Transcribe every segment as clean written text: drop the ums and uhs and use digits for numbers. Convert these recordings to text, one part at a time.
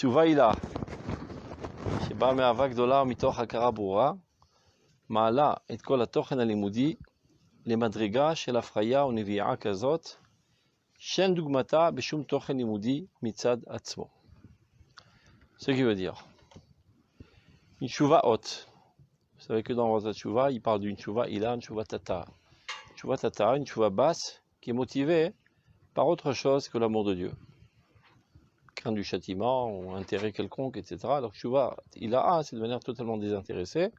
התשובה היא לה, שבאה מאהבה גדולה מתוך הכרה ברורה, מעלה את כל התוכן הלימודי למדרגה של הפריה או נביעה כזאת, שאין דוגמתה בשום תוכן לימודי מצד עצמו. Ce qui veut dire, une tchouva haute. Vous savez que dans votre tchouva, il parle d'une tchouva ila, une tchouva tata. Une tchouva tata, une tchouva basse, qui est motivée par autre chose que l'amour de Dieu. Crainte du châtiment, ou intérêt quelconque, etc. Alors tchouva ila, c'est de manière totalement désintéressée,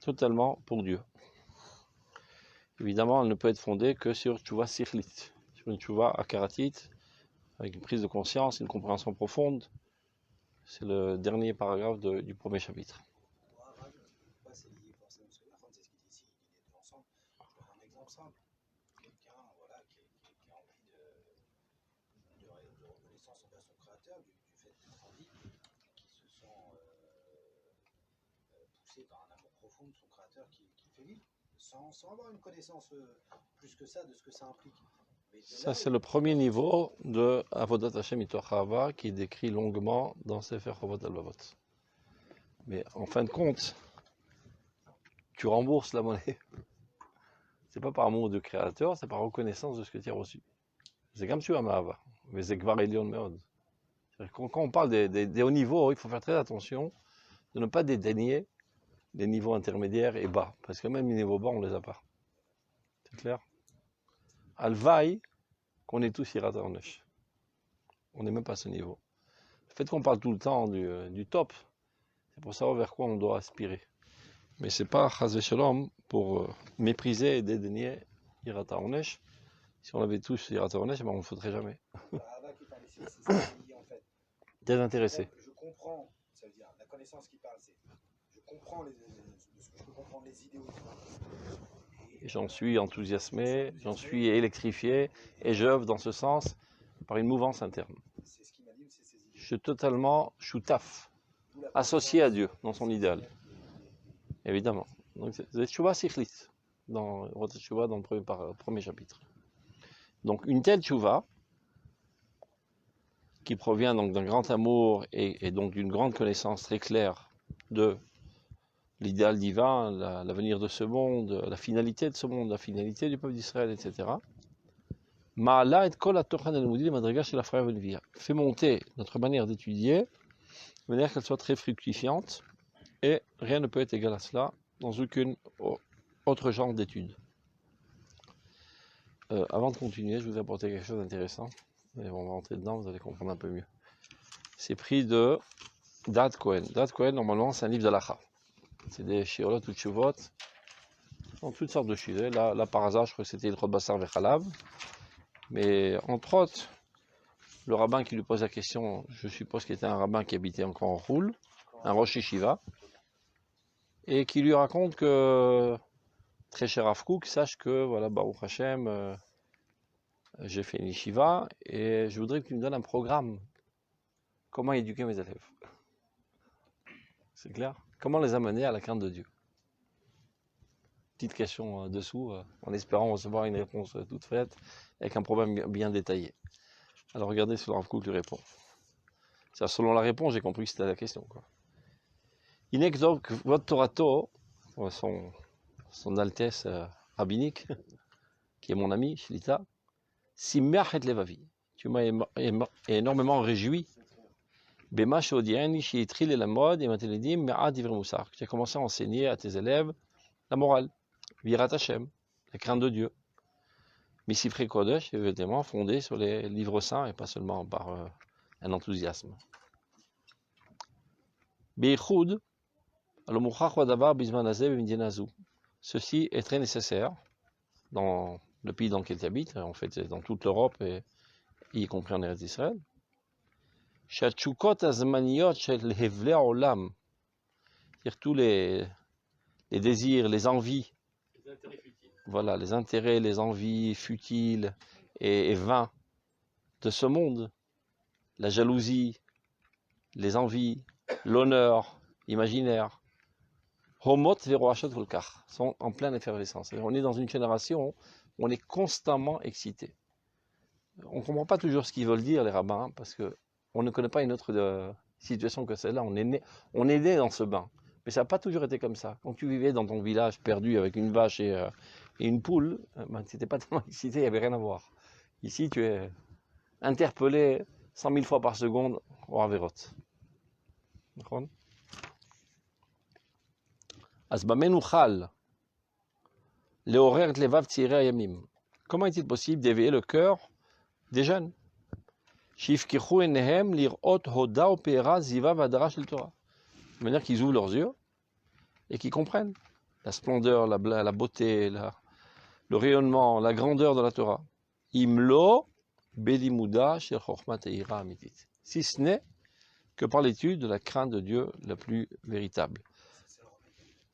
totalement pour Dieu. Évidemment, elle ne peut être fondée que sur tchouva sikhlit, sur une tchouva akaratite, avec une prise de conscience, une compréhension profonde. C'est le dernier paragraphe du premier chapitre. C'est lié forcément, parce que la femme, c'est ce qu'il dit ici, il est ensemble. Je vais donner un exemple simple. Quelqu'un voilà, qui a envie de reconnaissance envers son créateur, du fait d'être en vie, qui se sent poussé par un amour profond de son créateur qui fait vivre, sans avoir une connaissance plus que ça de ce que ça implique. Ça, c'est le premier niveau de Avodat Hashem Mitoch Ahava qui est décrit longuement dans Sefer Chovot HaLevavot. Mais en fin de compte, tu rembourses la monnaie. C'est pas par amour du créateur, c'est par reconnaissance de ce que tu as reçu. C'est comme tu as Mahava, mais c'est Kvar Elion Meod. Quand on parle des hauts niveaux, il faut faire très attention de ne pas dédaigner les niveaux intermédiaires et bas, parce que même les niveaux bas, on les a pas. C'est clair? Alvaï, qu'on est tous Yirat HaOnesh. On n'est même pas à ce niveau. Le fait qu'on parle tout le temps du top, c'est pour savoir vers quoi on doit aspirer. Mais c'est pas Chaz v'Shalom pour mépriser et dédaigner Yirat HaOnesh. Si on avait tous Yirat HaOnesh, ben on ne le faudrait jamais. C'est ça qui dit en fait. Désintéressé. Je comprends, ça veut dire la connaissance qui parle, c'est je comprends ce que je peux comprendre les idées J'en suis enthousiasmé, j'en suis électrifié, et j'œuvre dans ce sens par une mouvance interne. C'est ce qui m'anime, c'est ces idées. Je suis totalement choutaf, associé à Dieu dans son idéal. Évidemment. Donc c'est Tchouva Sikhlit, dans Tchouva dans le premier chapitre. Donc une telle Tchouva, qui provient donc d'un grand amour et donc d'une grande connaissance très claire de l'idéal divin, l'avenir de ce monde, la finalité de ce monde, la finalité du peuple d'Israël, etc. Ma'ala et kol ha'tochan al-moudi madriga shel hafraya v'nevia. Fait monter notre manière d'étudier, de manière qu'elle soit très fructifiante, et rien ne peut être égal à cela dans aucun autre genre d'étude. Avant de continuer, je vous ai apporté quelque chose d'intéressant. Et on va rentrer dedans, vous allez comprendre un peu mieux. C'est pris de Dad Cohen. Dad Cohen, normalement, c'est un livre d'Halacha. C'est des shiolot ou tshuvot, dans toutes sortes de sujets. Là, par hasard, je crois que c'était le Bassar Vechalav. Mais entre autres, le rabbin qui lui pose la question, je suppose qu'il était un rabbin qui habitait encore en Roule, un Rosh Yeshiva, et qui lui raconte que, très cher Rav Kook, sache que, voilà, Baruch Hashem, j'ai fait une yeshiva, et je voudrais que tu me donnes un programme. Comment éduquer mes élèves? C'est clair? Comment les amener à la crainte de Dieu? Petite question dessous, en espérant recevoir une réponse toute faite, avec un problème bien détaillé. Alors regardez ce que Rav Kook lui répond. Selon la réponse, j'ai compris que c'était la question. Inekdov Kvod Torato, son Altesse rabbinique, qui est mon ami, Shlita, Simmeach et Levavi. Tu m'as énormément réjoui. Bema Shodiani, Shiitri et la mode, et Mateledim, Me'ad Divre Moussar. Tu as commencé à enseigner à tes élèves la morale, Virat Hashem, la crainte de Dieu. Misifre Kodesh, évidemment, fondé sur les livres saints et pas seulement par un enthousiasme. Beichud, Alomouchach Wadavar Bisman Azeh B'Mdienazu. Ceci est très nécessaire dans le pays dans lequel tu habites, en fait, dans toute l'Europe, et y compris en Eretz Israël. Shatchukot Azmaniot Shel Hevle Olam. C'est-à-dire tous les désirs, les envies. Les intérêts futiles. Voilà, les intérêts, les envies futiles et vains de ce monde. La jalousie, les envies, l'honneur imaginaire. Homot Veroachat Volkar sont en pleine effervescence. On est dans une génération où on est constamment excité. On ne comprend pas toujours ce qu'ils veulent dire, les rabbins, parce que on ne connaît pas une autre situation que celle-là. On est né dans ce bain. Mais ça n'a pas toujours été comme ça. Quand tu vivais dans ton village perdu avec une vache et une poule, ben, tu n'étais pas tellement excité, il n'y avait rien à voir. Ici, tu es interpellé 100 000 fois par seconde au Averot. D'accord? אז במה נוכל לעורר את לבב צעירי הימים? Comment est-il possible d'éveiller le cœur des jeunes? שיפקחו עיניהם לראות הודה ופארה זיווה והדרה של תורה. De manière qu'ils ouvrent leurs yeux et qu'ils comprennent la splendeur, la beauté, le rayonnement, la grandeur de la Torah. Imlo belimuda shel chokhmat eira amitit. Si ce n'est que par l'étude de la crainte de Dieu la plus véritable.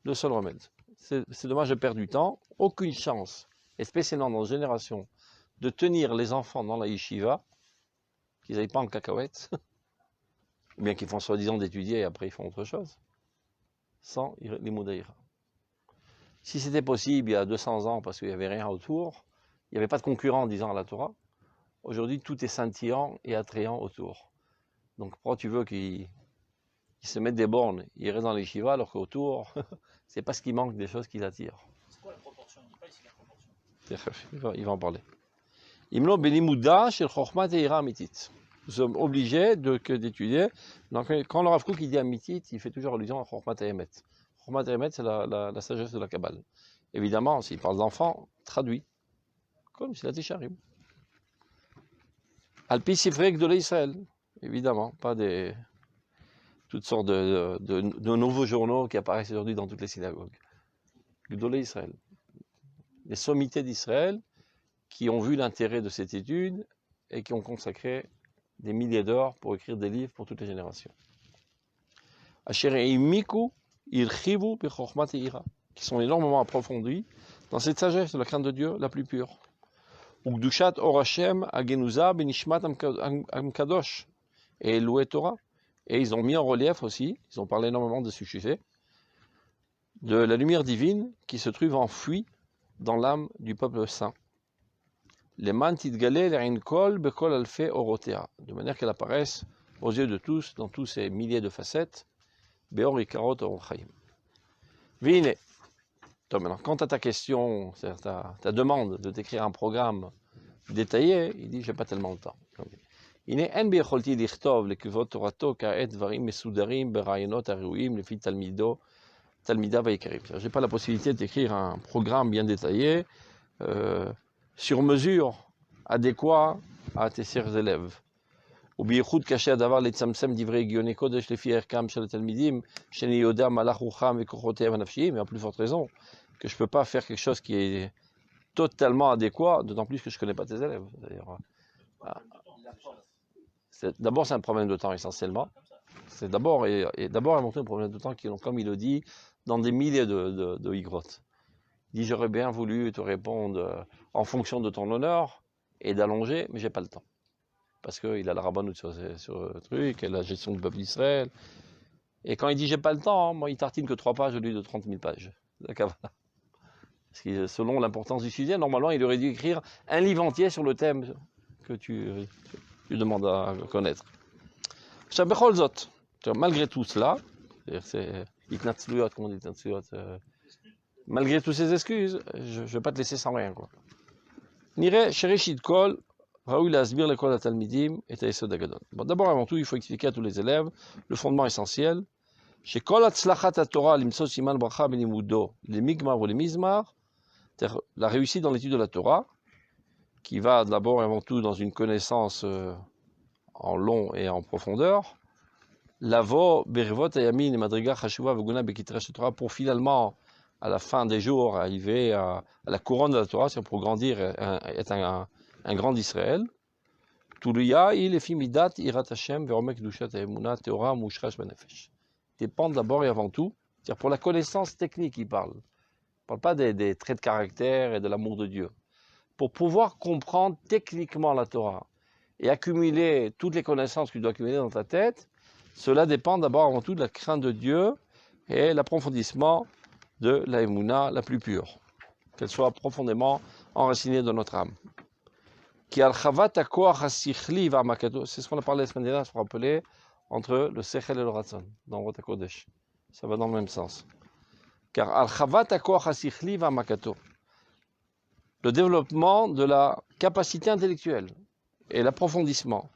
Le seul remède. C'est dommage de perdre du temps, aucune chance, et spécialement dans nos générations, de tenir les enfants dans la yeshiva, qu'ils n'aillent pas en cacahuètes, ou bien qu'ils font soi-disant d'étudier et après ils font autre chose, sans les moudaïra. Si c'était possible il y a 200 ans, parce qu'il n'y avait rien autour, il n'y avait pas de concurrent disant à la Torah, aujourd'hui tout est scintillant et attrayant autour. Donc pourquoi tu veux qu'ils se mettent des bornes, ils restent dans les yeshivas alors qu'autour, c'est parce qu'il manque des choses qui l'attirent. C'est quoi la proportion? Il dit pas ici la proportion. Il va en parler. Imlo belimuda shel chokhmat eira amitit. Nous sommes obligés d'étudier. Donc, quand le Rav Kook dit amitit, il fait toujours allusion à chokhmat emet. Chokhmat emet, c'est la sagesse de la Kabbale. Évidemment, s'il parle d'enfants, traduit. Comme c'est la Tisharim. Alpi Sifrei Gdolei Israël. Évidemment, pas toutes sortes de nouveaux journaux qui apparaissent aujourd'hui dans toutes les synagogues. Gdolei Israël. Les sommités d'Israël qui ont vu l'intérêt de cette étude et qui ont consacré des milliers d'heures pour écrire des livres pour toutes les générations. Qui sont énormément approfondis dans cette sagesse de la crainte de Dieu la plus pure. Ugdushat Orachem Agenuza Benishmat Amkadosh et Loué Torah. Et ils ont mis en relief aussi, ils ont parlé énormément de ce sujet, de la lumière divine qui se trouve enfouie dans l'âme du peuple saint. Les mantidgalé l'erinkol bekol alfe orotea, de manière qu'elle apparaisse aux yeux de tous, dans tous ces milliers de facettes, beor ikarot orchaim. Vine. Maintenant, quant à ta question, ta demande de t'écrire un programme détaillé, il dit j'ai pas tellement le temps. הנה אין ביכולתי לכתוב לכבוד תורתו כעת דברים מסודרים ברעיונות הראויים לפי תלמידיו העיקריים. Je n'ai pas la possibilité d'écrire un programme bien détaillé, sur mesure, adéquat à tes chers élèves. ובייחוד קשה הדבר לצמצם דברי הגיוני קודש לפי ערכם של התלמידים, שאני יודע מהלך רוחם וכוחותיהם הנפשיים, et en plus forte raison, que je ne peux pas faire quelque chose qui est totalement adéquat, d'autant plus que je ne connais pas tes élèves. D'abord, c'est un problème de temps essentiellement. C'est d'abord et avant tout un problème de temps qui, comme il le dit, dans des milliers de higrotes. Il dit j'aurais bien voulu te répondre en fonction de ton honneur et d'allonger, mais j'ai pas le temps. Parce qu'il a la rabbanout sur le truc, et la gestion du peuple d'Israël. Et quand il dit j'ai pas le temps, moi il tartine que 3 pages au lieu de 30 000 pages. Parce que selon l'importance du sujet, normalement il aurait dû écrire un livre entier sur le thème que tu demandes à connaître. Malgré tout cela, c'est comment on dit, malgré toutes ces excuses, je ne vais pas te laisser sans rien. Bon, d'abord, avant tout, il faut expliquer à tous les élèves le fondement essentiel. La réussite dans l'étude de la Torah, qui va d'abord et avant tout dans une connaissance en long et en profondeur, pour finalement, à la fin des jours, arriver à la couronne de la Torah, c'est pour grandir, être un grand Israël. Dépend d'abord et avant tout, c'est-à-dire pour la connaissance technique, il parle. Il ne parle pas des traits de caractère et de l'amour de Dieu. Pour pouvoir comprendre techniquement la Torah et accumuler toutes les connaissances que tu dois accumuler dans ta tête, cela dépend d'abord avant tout de la crainte de Dieu et l'approfondissement de la Emouna la plus pure, qu'elle soit profondément enracinée dans notre âme. Qui al-chavat ha-koach ha-sichli va-makato. C'est ce qu'on a parlé la semaine dernière, je me rappelais, entre le sechel et le ratzon, dans Rot HaKodesh. Ça va dans le même sens. Car al-chavat ha-koach ha-sichli va-makato. Le développement de la capacité intellectuelle et l'approfondissement.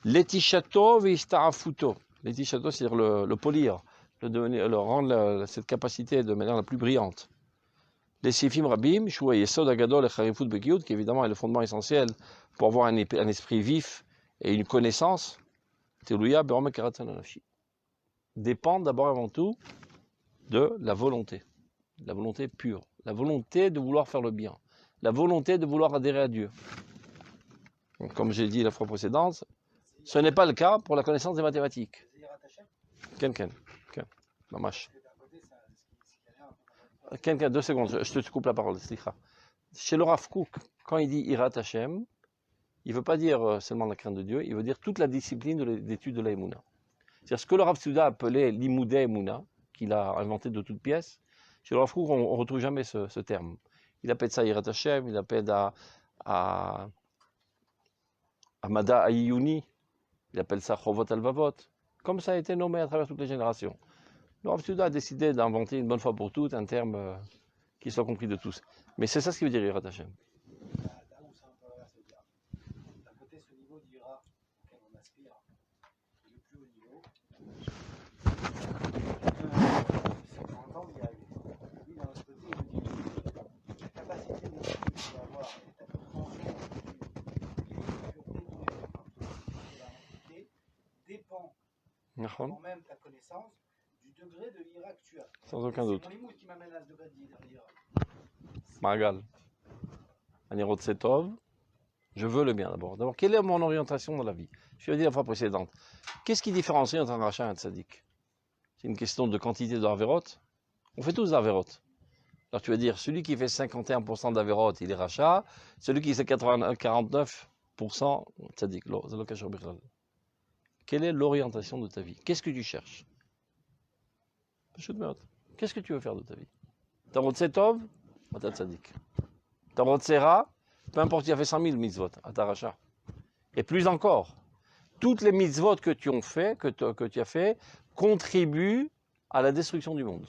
L'étishato ve'ista'afuto. L'étishato, c'est-à-dire le polir, le rendre cette capacité de manière la plus brillante. Les sifim rabim, shua yesod agadol et charifut bekiyut, qui évidemment est le fondement essentiel pour avoir un esprit vif et une connaissance, teluya be'omek haratzon hanafi, dépend d'abord et avant tout de la volonté pure, la volonté de vouloir faire le bien, la volonté de vouloir adhérer à Dieu. Donc, comme j'ai dit la fois précédente, ce n'est pas le cas pour la connaissance des mathématiques. Ken, mamash. Ken, 2 secondes, je te coupe la parole. Chez le Rav Kook, quand il dit Irat Hashem, il ne veut pas dire seulement la crainte de Dieu, il veut dire toute la discipline d'étude de la Emouna. C'est-à-dire ce que le Rav Souda appelait l'Imoudé Emouna, qu'il a inventé de toutes pièces, chez le Rav Kook, on ne retrouve jamais ce terme. Il appelle ça Irat Hashem, il appelle à Mada Ayuni, il appelle ça Chovot Alvavot, comme ça a été nommé à travers toutes les générations. Le Rav Souda a décidé d'inventer une bonne fois pour toutes un terme qui soit compris de tous. Mais c'est ça ce qui veut dire Irat Hashem. Là où c'est un peu l'inverse, c'est-à-dire, d'un côté, ce niveau d'Ira auquel on aspire, est le plus haut niveau, c'est qu'on entend d'y arriver. Lui, d'un autre côté, il nous dit la capacité de l'esprit qu'il va avoir et ta compréhension de la réalité dépend, avant même ta connaissance, du degré de l'Ira que tu as. Sans aucun doute. C'est mon limoud qui m'amène à ce degré d'Ira. Magal. Anirot Setov, je veux le bien d'abord. D'abord, quelle est mon orientation dans la vie? Je l'ai dit la fois précédente. Qu'est-ce qui différencie entre un rachat et un tzaddik? C'est une question de quantité d'Averot. On fait tous d'Averot. Alors tu vas dire, celui qui fait 51% d'Averot, il est rachat. Celui qui fait 49%, tzaddik. Quelle est l'orientation de ta vie? Qu'est-ce que tu cherches? Qu'est-ce que tu veux faire de ta vie? Tarot Setov, Ata tzaddik. Tarot Sera, peu importe, tu as fait 100 000 mitzvot, Ata rachat. Et plus encore, toutes les mitzvot que tu as fait, contribuent à la destruction du monde.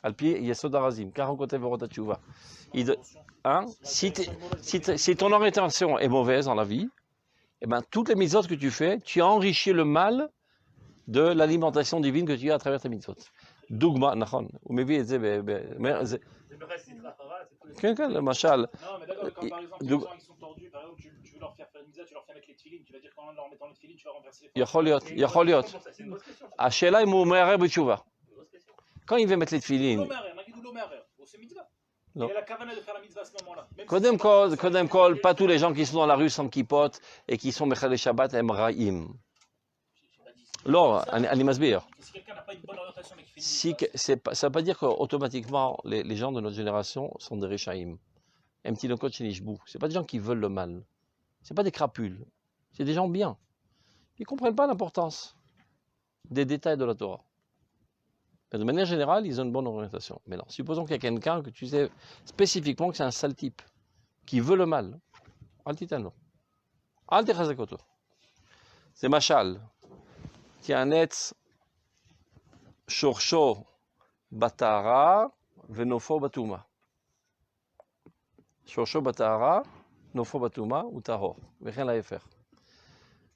Alpi Yesod Harazim, Karankotev Verot Tshuva. Si ton orientation est mauvaise dans la vie, eh ben, toutes les mitzvot que tu fais, tu as enrichi le mal de l'alimentation divine que tu as à travers tes mitzvot. Dougma, nachon. Ou mevi et le machal. Non, mais d'accord, quand par exemple, les gens ils sont tordus, par exemple, tu veux leur faire une mitzvah, tu leur fais mettre les tefilines, tu vas dire qu'en leur mettant les tefilines, tu vas renverser les forces. Yacholiot. C'est une grosse question. Ashela et Moumerer B'Tshuva. Quand il veut mettre les tefilines. Il a la kavana de faire la mitzvah à ce moment-là. Kodem kol, pas tous les gens qui sont dans la rue sans kippot et qui sont Mechal Shabbat em Raïm. Alors, Ani Masbir. Si quelqu'un n'a pas une bonne orientation, mais qui fait Ça ne veut pas dire qu'automatiquement les gens de notre génération sont des Rechaïm. Un petit lokot chez Nishbou. Ce pas des gens qui veulent le mal. Ce pas des crapules. C'est des gens bien. Ils ne comprennent pas l'importance des détails de la Torah. Mais de manière générale, ils ont une bonne orientation. Mais non, supposons qu'il y a quelqu'un que tu sais spécifiquement que c'est un sale type, qui veut le mal. Altitano. Altechazakoto. C'est Machal. Qui a un etz shorsho batara venofo batuma. Shorsho batara, nofo batuma, ou tahor. וכן להפך.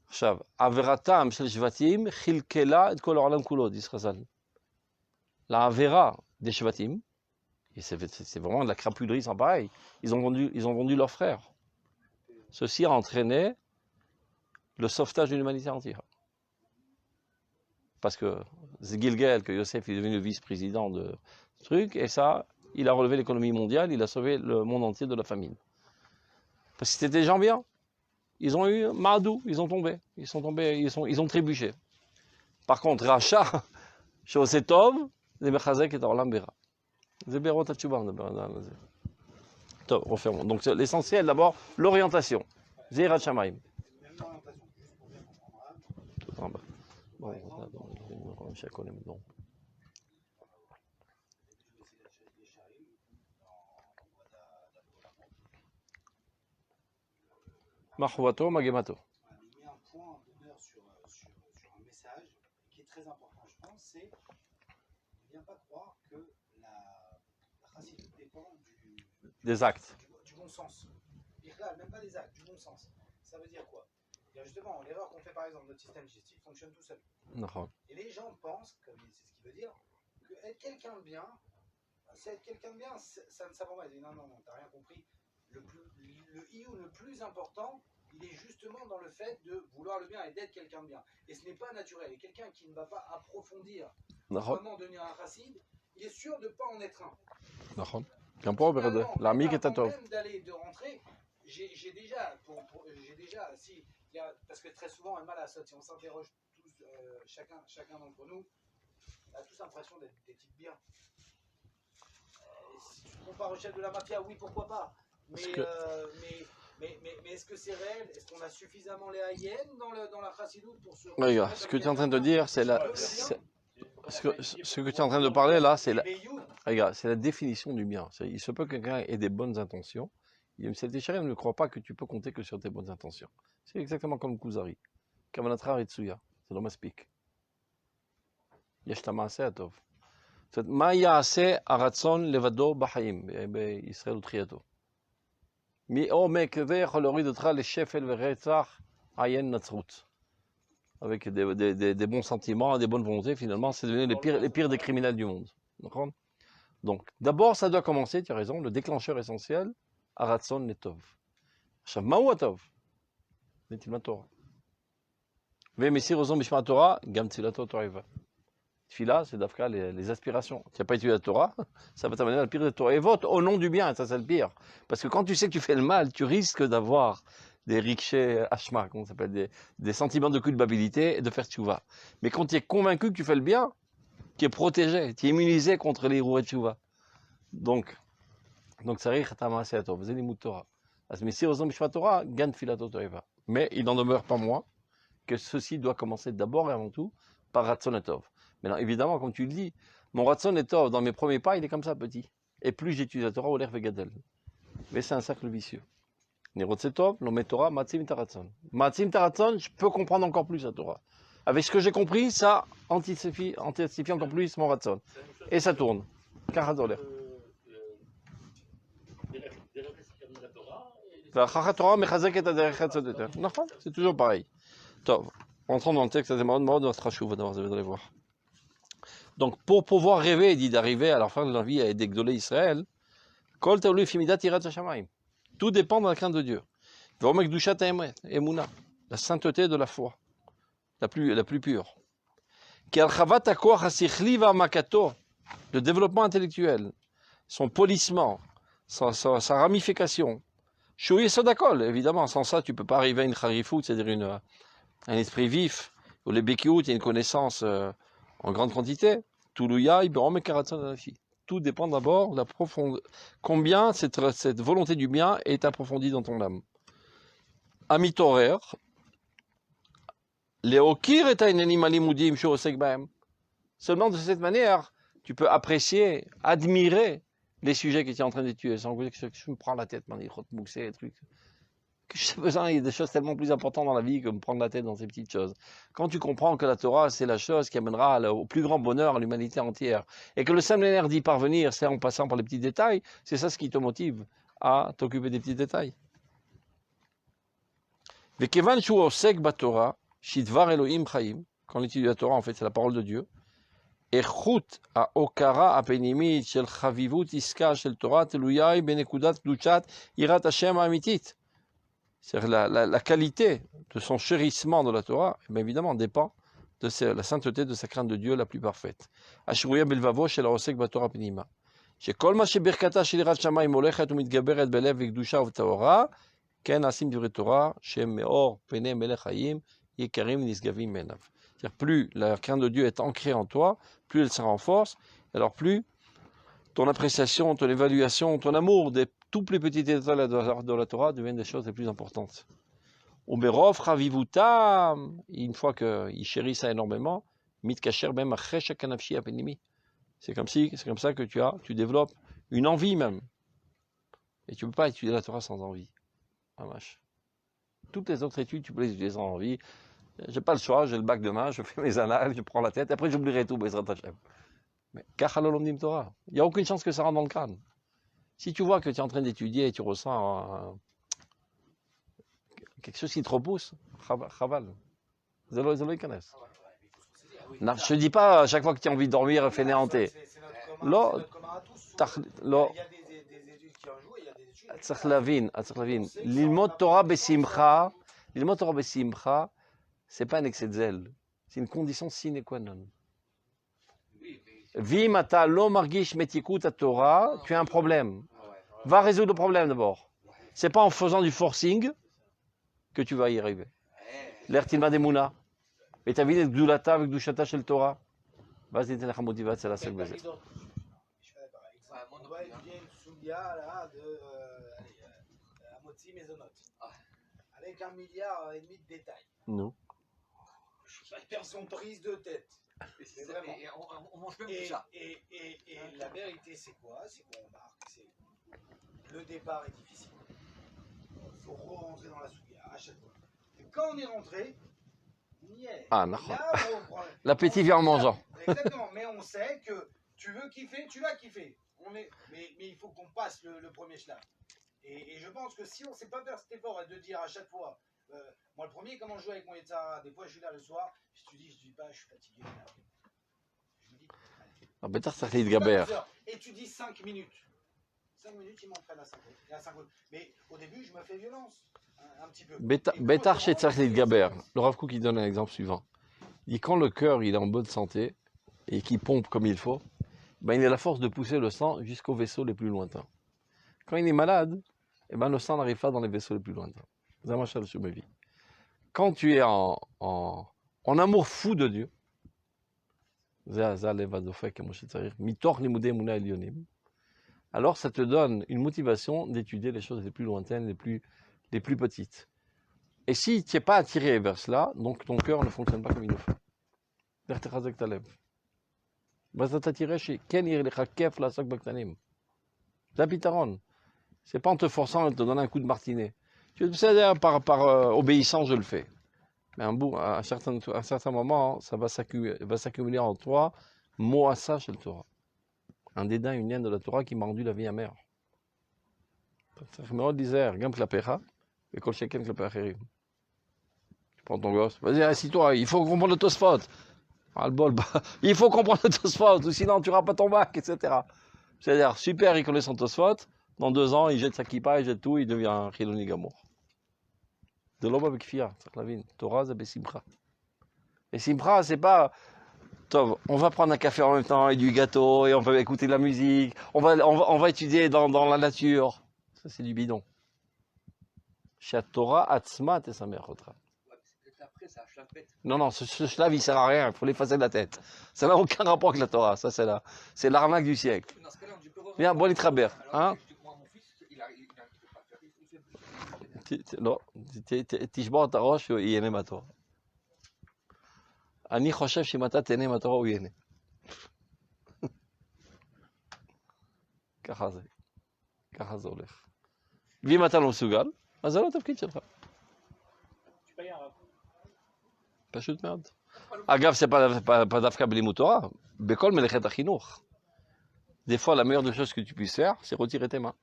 עכשיו, עבירתם של שבטים חלקלה את כל העולם כולו, dit חז"ל. La Avera des Shvatim, et c'est vraiment de la crapulerie sans pareil, ils ont vendu leurs frères. Ceci a entraîné le sauvetage de l'humanité entière. Parce que c'est Gilgal que Yosef est devenu le vice-président de ce truc, et ça, il a relevé l'économie mondiale, il a sauvé le monde entier de la famine. Parce que c'était des gens bien. Ils ont eu Mahadou, ils ont tombé, ils ont trébuché. Par contre, Racha, Shosetov, זה מחזק את העולם ברע. זה בארות התשובה מדבר על זה. טוב, refermons. Donc l'essentiel d'abord, l'orientation. זה יראת שמיים. Bon, Mahwato, magemato. Voilà, mais il met un point d'honneur sur un message qui est très important, je pense, c'est ne viens pas croire que la chassidoute dépend Des actes. du bon sens. Là, même pas des actes, du bon sens. Ça veut dire quoi? Justement, l'erreur qu'on fait par exemple, notre système digestif fonctionne tout seul. Et les gens pensent, comme c'est ce qu'il veut dire, que être quelqu'un de bien, c'est être quelqu'un de bien, ça ne s'apprend pas. Ils disent non, t'as rien compris. Le IU le plus important, il est justement dans le fait de vouloir le bien et d'être quelqu'un de bien. Et ce n'est pas naturel. Et quelqu'un qui ne va pas approfondir comment devenir un chassid, il est sûr de ne pas en être un. L'ami qui est à toi. Même d'aller, de rentrer, j'ai déjà, parce que très souvent, si on s'interroge tous, chacun d'entre nous, on a tous l'impression d'être des types bien. Si tu te compares au chef de la mafia, oui, pourquoi pas. Mais est-ce que c'est réel? Est-ce qu'on a suffisamment les haïennes dans la chassidoute pour se... Regarde, ce que tu es en train de dire, c'est la... Ce que tu es en train de parler là, c'est la définition du bien. Il se peut que quelqu'un ait des bonnes intentions. Cette Yesharim ne croit pas que tu peux compter que sur tes bonnes intentions. C'est exactement comme Kuzari. Kavanatra Ritsuya. C'est le Maspik. Yesh Tamase Atov. Ma Yaase Aratson Levado Bahayim. Israël Triato. Mi Omek Vecholorid de Tra les Shefel Veretzach Ayen Natsrut. Avec des bons sentiments, des bonnes volontés, finalement, c'est devenu les pires des criminels du monde. Donc, d'abord, ça doit commencer, tu as raison, le déclencheur essentiel, Aratson Netov. Shav Ma'u Atov. Netilat Torah. Ve'mesir ozon b'shma Torah, gam tzilato Torah. Tfila, c'est d'Afka les aspirations. Tu n'as pas étudié la Torah, ça va t'amener à la pire des Torah. Et vote au nom du bien, ça c'est le pire. Parce que quand tu sais que tu fais le mal, tu risques d'avoir des rikshé hashma, comment ça s'appelle, des sentiments de culpabilité et de faire tchouva. Mais quand tu es convaincu que tu fais le bien, tu es protégé, tu es immunisé contre les roues de tchouva. Donc ça risque d'amasser à toi. Vous avez des mots de Torah. Mais il n'en demeure pas moins que ceci doit commencer d'abord et avant tout par Ratson et Tov. Maintenant, évidemment, comme tu le dis, mon Ratson et Tov, dans mes premiers pas, il est comme ça, petit. Et plus j'étudie la Torah, Oler Vegadel. Mais c'est un cercle vicieux. Nirotsetov, l'homme Torah, Matzim Taratson. Matzim Taratson, je peux comprendre encore plus la Torah. Avec ce que j'ai compris, ça intensifie encore plus mon Ratson. Et ça tourne. Karadoler. C'est toujours pareil. Entrons dans le texte, c'est marrant de votre rachou, vous allez voir. Donc, pour pouvoir rêver, dit d'arriver à la fin de la vie à aider Gdolé Israël, tout dépend de la crainte de Dieu. La sainteté de la foi, la plus pure. Le développement intellectuel, son polissement, sa ramification. Chouï Sodakol, évidemment, sans ça, tu ne peux pas arriver à une charifout, c'est-à-dire un esprit vif, ou les bekiout, il y a une connaissance en grande quantité. Toulouya, Iberom et Karatson. Tout dépend d'abord de la profondeur. Combien cette volonté du bien est approfondie dans ton âme. Amitorer, Léokir est un animal moudim, seulement de cette manière, tu peux apprécier, admirer les sujets que tu es en train d'étudier, sans que je me prends la tête, les trucs. Que j'ai besoin, il y a des choses tellement plus importantes dans la vie que me prendre la tête dans ces petites choses. Quand tu comprends que la Torah, c'est la chose qui amènera au plus grand bonheur à l'humanité entière, et que le seul manière d'y parvenir, c'est en passant par les petits détails, c'est ça ce qui te motive à t'occuper des petits détails. Quand on étudie la Torah, en fait, c'est la parole de Dieu. איכות ההוקרה הפנימית של חביבות עסקה של תורה תלויה היא בנקודת קדושת יראת השם האמיתית. C'est-à-dire la qualité de son chérissement de la Torah, bien évidemment, dépend de la sainteté de sa crainte de Dieu la plus parfaite. השרויה בלבבו של העוסק בתורה פנימה. שכל מה שברכתה של יראת שמיים הולכת ומתגברת בלב וקדושה וטהרה, כן נעשים דברי תורה שהם מאור פני מלך חיים יקרים ונשגבים מעיניו. C'est-à-dire, plus la crainte de Dieu est ancrée en toi, plus elle se renforce, alors plus ton appréciation, ton évaluation, ton amour des tout plus petits détails de la Torah deviennent des choses les plus importantes. Uberov Ravivutam, une fois qu'il chérit ça énormément, Mitkacher même Achesh Kanafshi Apenimi. C'est comme ça que tu développes une envie même. Et tu ne peux pas étudier la Torah sans envie. Amash. Toutes les autres études, tu peux les utiliser en vie. J'ai pas le choix, j'ai le bac demain, je fais mes annales, je prends la tête, après j'oublierai tout, Bezrat Hashem. Mais Kachalolom Torah, il n'y a aucune chance que ça rentre dans le crâne. Si tu vois que tu es en train d'étudier et tu ressens quelque chose qui te repousse, chaval. Zélo y connaissent. Non, je te dis pas à chaque fois que tu as envie de dormir, fainéanter. C'est notre commun à tous. Il y a des études qui en jouent et il y a des études. צריך להבין, ללמוד תורה בשמחה, c'est pas un excès de zèle, c'est une condition sine qua non. ואם אתה לא מרגיש מתיקות התורה, tu as un problème. Va résoudre le problème d'abord. C'est pas en faisant du forcing que tu vas y arriver. L'air tilma des mouna. Et t'as vu les gdulata avec douchata chez le Torah. Vas-y, t'as la motivation, c'est la seule baiser. Je suis pas d'accord. On doit étudier une soulia là de Amotzi Mezonot. Avec 1,5 milliard de détails. Non. Ils sont prises de tête. C'est vraiment. Et on mange même plus ça. Et la vérité, c'est quoi? C'est qu'on remarque, le départ est difficile. Il faut re-rentrer dans la soulia à chaque fois. Et quand on est rentré, on y est. Ah, non. Là, L'appétit vient en mangeant. Exactement, mais on sait que tu veux kiffer, tu vas kiffer. Mais il faut qu'on passe le premier schlag. Et je pense que si on ne sait pas faire cet effort et de dire à chaque fois, moi le premier, comment je joue avec mon Yetzara, des fois je suis là le soir, je dis pas, je suis fatigué. Je me dis, Ah, bêtard, ça fait de gaber. et tu dis 5 minutes. 5 minutes, il m'entraîne à 5 minutes. Mais au début, je me fais violence. Un petit peu. Bétar chez Tzachlit Gaber. Le Rav Kook, il donne un exemple suivant. Il dit quand le cœur il est en bonne santé et qu'il pompe comme il faut, ben, il a la force de pousser le sang jusqu'aux vaisseaux les plus lointains. Quand il est malade, eh ben, le sang n'arrive pas dans les vaisseaux les plus lointains. Quand tu es en amour fou de Dieu, alors ça te donne une motivation d'étudier les choses les plus lointaines, les plus petites. Et si tu n'es pas attiré vers cela, donc ton cœur ne fonctionne pas comme il le faut. C'est pas en te forçant à te donner un coup de martinet. Tu sais, par obéissance, je le fais. Mais à un certain moment, ça va s'accumuler en toi, moassa chez le Torah. Un dédain, une haine de la Torah qui m'a rendu la vie amère. Tu prends ton gosse, vas-y, assis-toi, il faut comprendre le Tosfot. Il faut comprendre le Tosfot, ou sinon tu n'auras pas ton bac, etc. C'est-à-dire, super, il connaît son Tosfot, dans 2 ans, il jette sa kippa, il jette tout, il devient un Chiloni Gamour. De l'homme avec Fia, Torah, c'est Simcha. Et Simcha, c'est pas, on va prendre un café en même temps et du gâteau, et on va écouter de la musique, on va étudier dans la nature. Ça, c'est du bidon. Chez Torah, Atzma, t'es sa mère, Non, ce shlav, il sert à rien, il faut l'effacer de la tête. Ça n'a aucun rapport avec la Torah, ça c'est l'arnaque du siècle. Viens, bon, il traber, hein? לא, תשבור את הראש, הוא ייהנה מהתורה. אני חושב שאם אתה תהנה מהתורה, הוא ייהנה. ככה זה הולך. ואם אתה לא מסוגל, אז זה לא התפקיד שלך. פשוט מאוד. אגב, זה pas דווקא בלימוד תורה, בכל מלאכת החינוך. Des fois, la meilleure des choses que tu puisses faire, c'est retirer tes mains.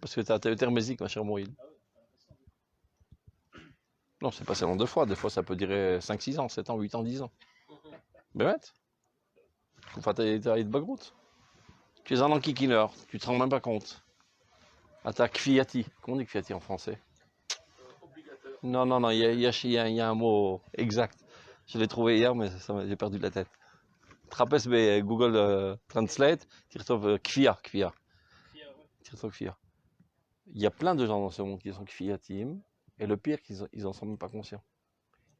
Parce que tu as thermésique, ma chère Moïse. Non, c'est pas seulement 2 fois. Des fois, ça peut durer 5, 6 ans, 7 ans, 8 ans, 10 ans. באמת. תקופת ההתבגרות. Tu es un enquiquineur, tu te rends même pas compte. אתה כפייתי. Comment on dit כפייתי en français? Non, il y a un mot exact. Je l'ai trouvé hier, mais j'ai perdu la tête. Trapez Google Translate, tu retrouves kfia. Tu retrouves kfia. Il y a plein de gens dans ce monde qui sont kfiyatim. Et le pire, ils n'en sont même pas conscients.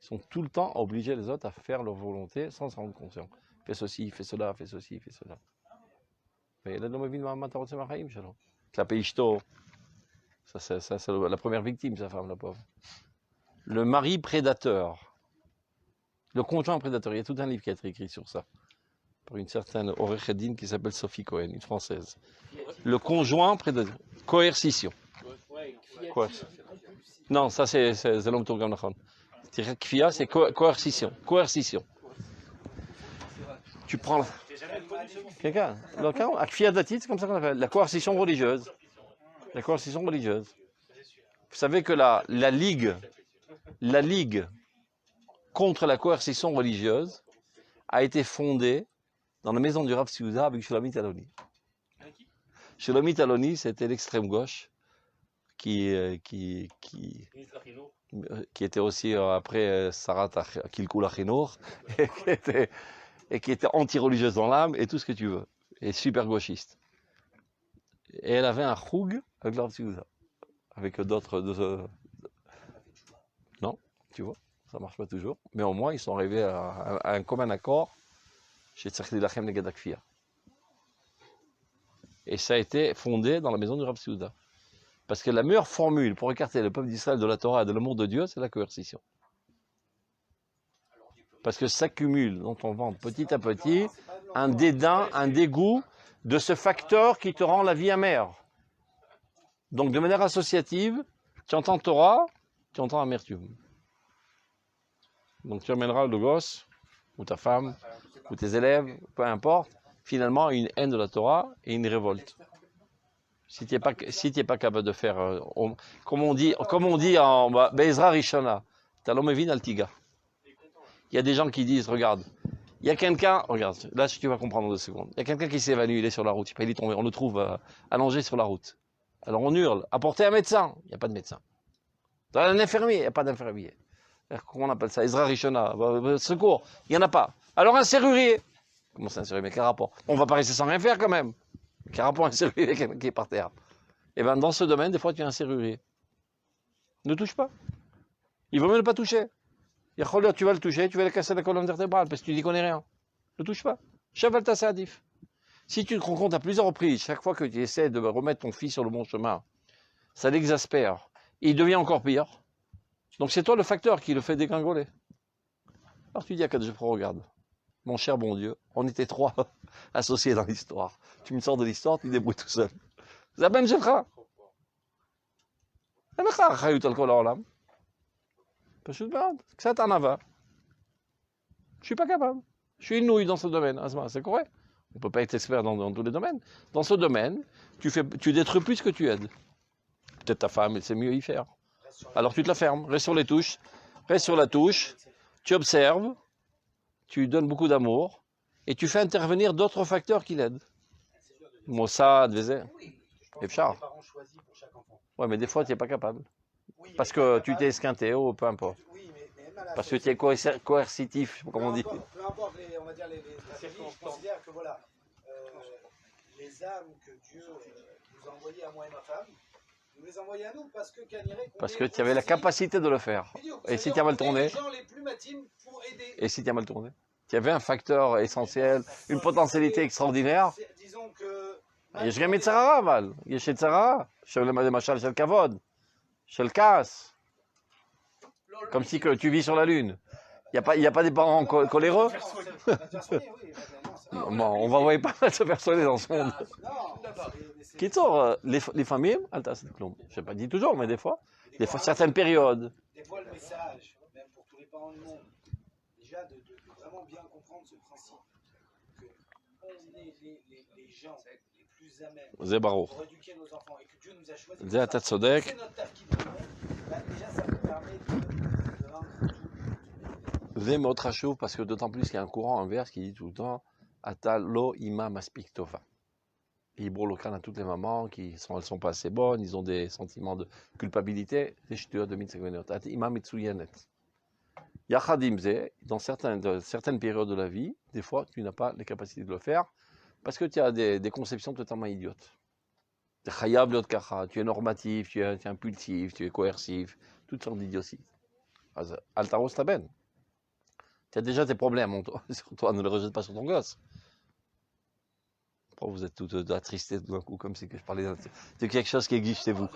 Ils sont tout le temps obligés les autres à faire leur volonté sans s'en rendre conscient. Fais ceci, fais cela, fais ceci, fais cela. Mais là, dans ma vie, la Peishto, ça c'est la première victime, sa femme, la pauvre. Le mari prédateur. Le conjoint prédateur. Il y a tout un livre qui a été écrit sur ça. Par une certaine Orechedine qui s'appelle Sophie Cohen, une française. Le conjoint prédateur. Coercition. Quoi? Non, ça c'est l'homme Tourgam Nachon. Kfia, c'est coercition. Coercition. Tu prends. Quelqu'un à Kfia Datit, c'est comme ça qu'on appelle. La coercition religieuse. La coercition religieuse. Vous savez que la ligue contre la coercition religieuse a été fondée dans la maison du Rav Siouda avec Shulamit Aloni. Shulamit Aloni, c'était l'extrême gauche qui était aussi après Sarat Kilkul Achinour et qui était anti-religieuse dans l'âme et tout ce que tu veux, et super gauchiste. Et elle avait un choug avec le Rav Siouda, avec d'autres. Non, tu vois, ça marche pas toujours. Mais au moins, ils sont arrivés à un commun accord chez Tzachli Lachem Neged Akfia. Et ça a été fondé dans la maison du Rav Siouda. Parce que la meilleure formule pour écarter le peuple d'Israël de la Torah et de l'amour de Dieu, c'est la coercition. Parce que s'accumule dans ton ventre petit à petit un dédain, un dégoût de ce facteur qui te rend la vie amère. Donc de manière associative, tu entends Torah, tu entends amertume. Donc tu emmèneras le gosse, ou ta femme, ou tes élèves, peu importe, finalement une haine de la Torah et une révolte. Si tu n'es pas capable de faire, comme on dit en Be'ezra Rishona, Talom Evin Altiga. Il y a des gens qui disent, regarde, il y a quelqu'un, regarde, là tu vas comprendre en 2 secondes, il y a quelqu'un qui s'est évanoui, il est sur la route, il est tombé, on le trouve allongé sur la route. Alors on hurle, apportez un médecin, il n'y a pas de médecin. Un infirmier, il n'y a pas d'infirmier. Comment on appelle ça? Ezra Rishona, secours, il n'y en a pas. Alors un serrurier. Comment c'est un serrurier? Mais quel rapport? On va pas rester sans rien faire quand même. Quel rapport un serrurier qui est par terre? Et bien dans ce domaine, des fois tu es un serrurier. Ne touche pas. Il vaut mieux ne pas toucher. Tu vas le toucher, tu vas le casser la colonne vertébrale parce que tu dis qu'on n'est rien. Ne touche pas. Cheval ta sadif. Si tu te rends compte à plusieurs reprises, chaque fois que tu essaies de remettre ton fils sur le bon chemin, ça l'exaspère. Et il devient encore pire. Donc c'est toi le facteur qui le fait dégringoler. Alors tu dis à Kadjepro, regarde, mon cher bon Dieu, on était 3 associés dans l'histoire. Tu me sors de l'histoire, tu te débrouilles tout seul. Zaben Jefra. Je suis pas capable. Je suis une nouille dans ce domaine. C'est correct. On ne peut pas être expert dans tous les domaines. Dans ce domaine, tu détruis plus que tu aides. Peut-être ta femme, elle sait mieux y faire. Alors tu te la fermes, reste sur les touches, reste sur la touche, tu observes, tu donnes beaucoup d'amour et tu fais intervenir d'autres facteurs qui l'aident. Mossad, Vézé, Efchar. Ouais, mais des fois tu n'es pas capable. Parce que tu t'es esquinté ou peu importe. Parce que tu es coercitif, comme on dit. Peu importe, on va dire les considèrent que voilà, les âmes que Dieu nous a envoyées à moi et ma femme, nous les envoyait à nous parce que tu avais la capacité de le faire. Et si tu as mal tourné, et si tu as mal tourné, tu avais un facteur essentiel, une potentialité extraordinaire. Disons que יש גם יצרה אבל, יש יצרה, למשל של כבוד, של כעס. Comme si que tu vis sur la lune. Il n'y a pas des parents coléreux. On va envoyer pas mal de personnes dans ce monde. Qui sont les familles, je n'ai pas dit toujours, mais des fois, certaines périodes. Des fois, le message, même pour tous les parents du monde, déjà de vraiment bien comprendre ce principe que on est les gens les plus amènes pour éduquer nos enfants et que Dieu nous a choisis. C'est notre taf qui nous donne. Déjà, ça nous permet de rendre tout. Parce que d'autant plus qu'il y a un courant inverse qui dit tout le temps Ata lo ima maspik tova. Ils brûlent le crâne à toutes les mamans elles sont pas assez bonnes, ils ont des sentiments de culpabilité. Dans certaines périodes de la vie, des fois, tu n'as pas les capacités de le faire parce que tu as des conceptions totalement idiotes. Tu es normatif, tu es impulsif, tu es coercif, toutes sortes d'idioties. Altaros taben. Tu as déjà tes problèmes sur toi, ne les rejette pas sur ton gosse. Pourquoi vous êtes tous attristés d'un coup, comme si que je parlais de quelque chose qui existe chez vous?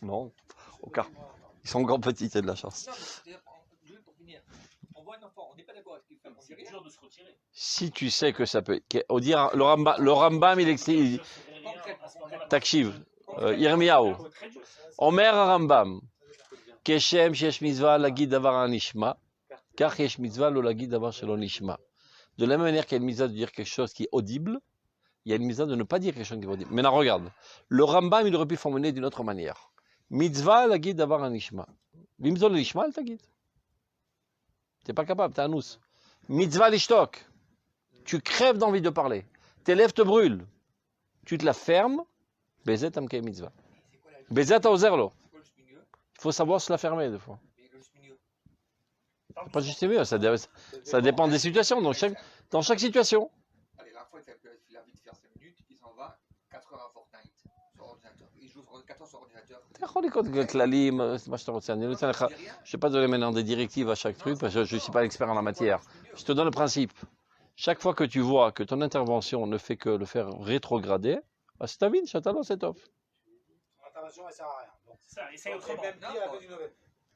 Non, au cas. Ils sont encore petits, c'est de la chance. Si tu sais que ça peut... Le Rambam, il explique... Takshiv. Yirmiyahu. Omer Rambam. Keshem shesh mitzvah lagid davar anishma. Car yesh mitzvah lo lagid davar shelo nishma. De la même manière qu'il y a une mitzvah de dire quelque chose qui est audible, il y a une mitzvah de ne pas dire quelque chose qui est audible. Maintenant, regarde. Le Rambam, il aurait pu formuler d'une autre manière. Mitzvah lagid davar anishma. Bimzol l'ishma, elle t'agit. T'es pas capable, t'es un nous. Mitzvah l'ishtok. Tu crèves d'envie de parler. Tes lèvres te brûlent. Tu te la fermes. Bezet amkei mitzvah. Bezet aozerlo. Il faut savoir se la fermer des fois. Pas juste mieux, ça dépend des situations. Dans chaque situation. Allez, la fois, il a envie de faire 5 minutes, il s'en va 4 heures à Fortnite sur ordinateur. Il joue 14 sur ordinateur. Je ne vais pas donner maintenant des directives à chaque truc, parce que je ne suis pas expert en la matière. Je te donne le principe. Chaque fois que tu vois que ton intervention ne fait que le faire rétrograder, c'est ta vie, Chatalo, c'est top. Ton intervention, elle sert à rien. Donc, Ça, essaye c'est autrement. même pire à cause d'une nouvelle.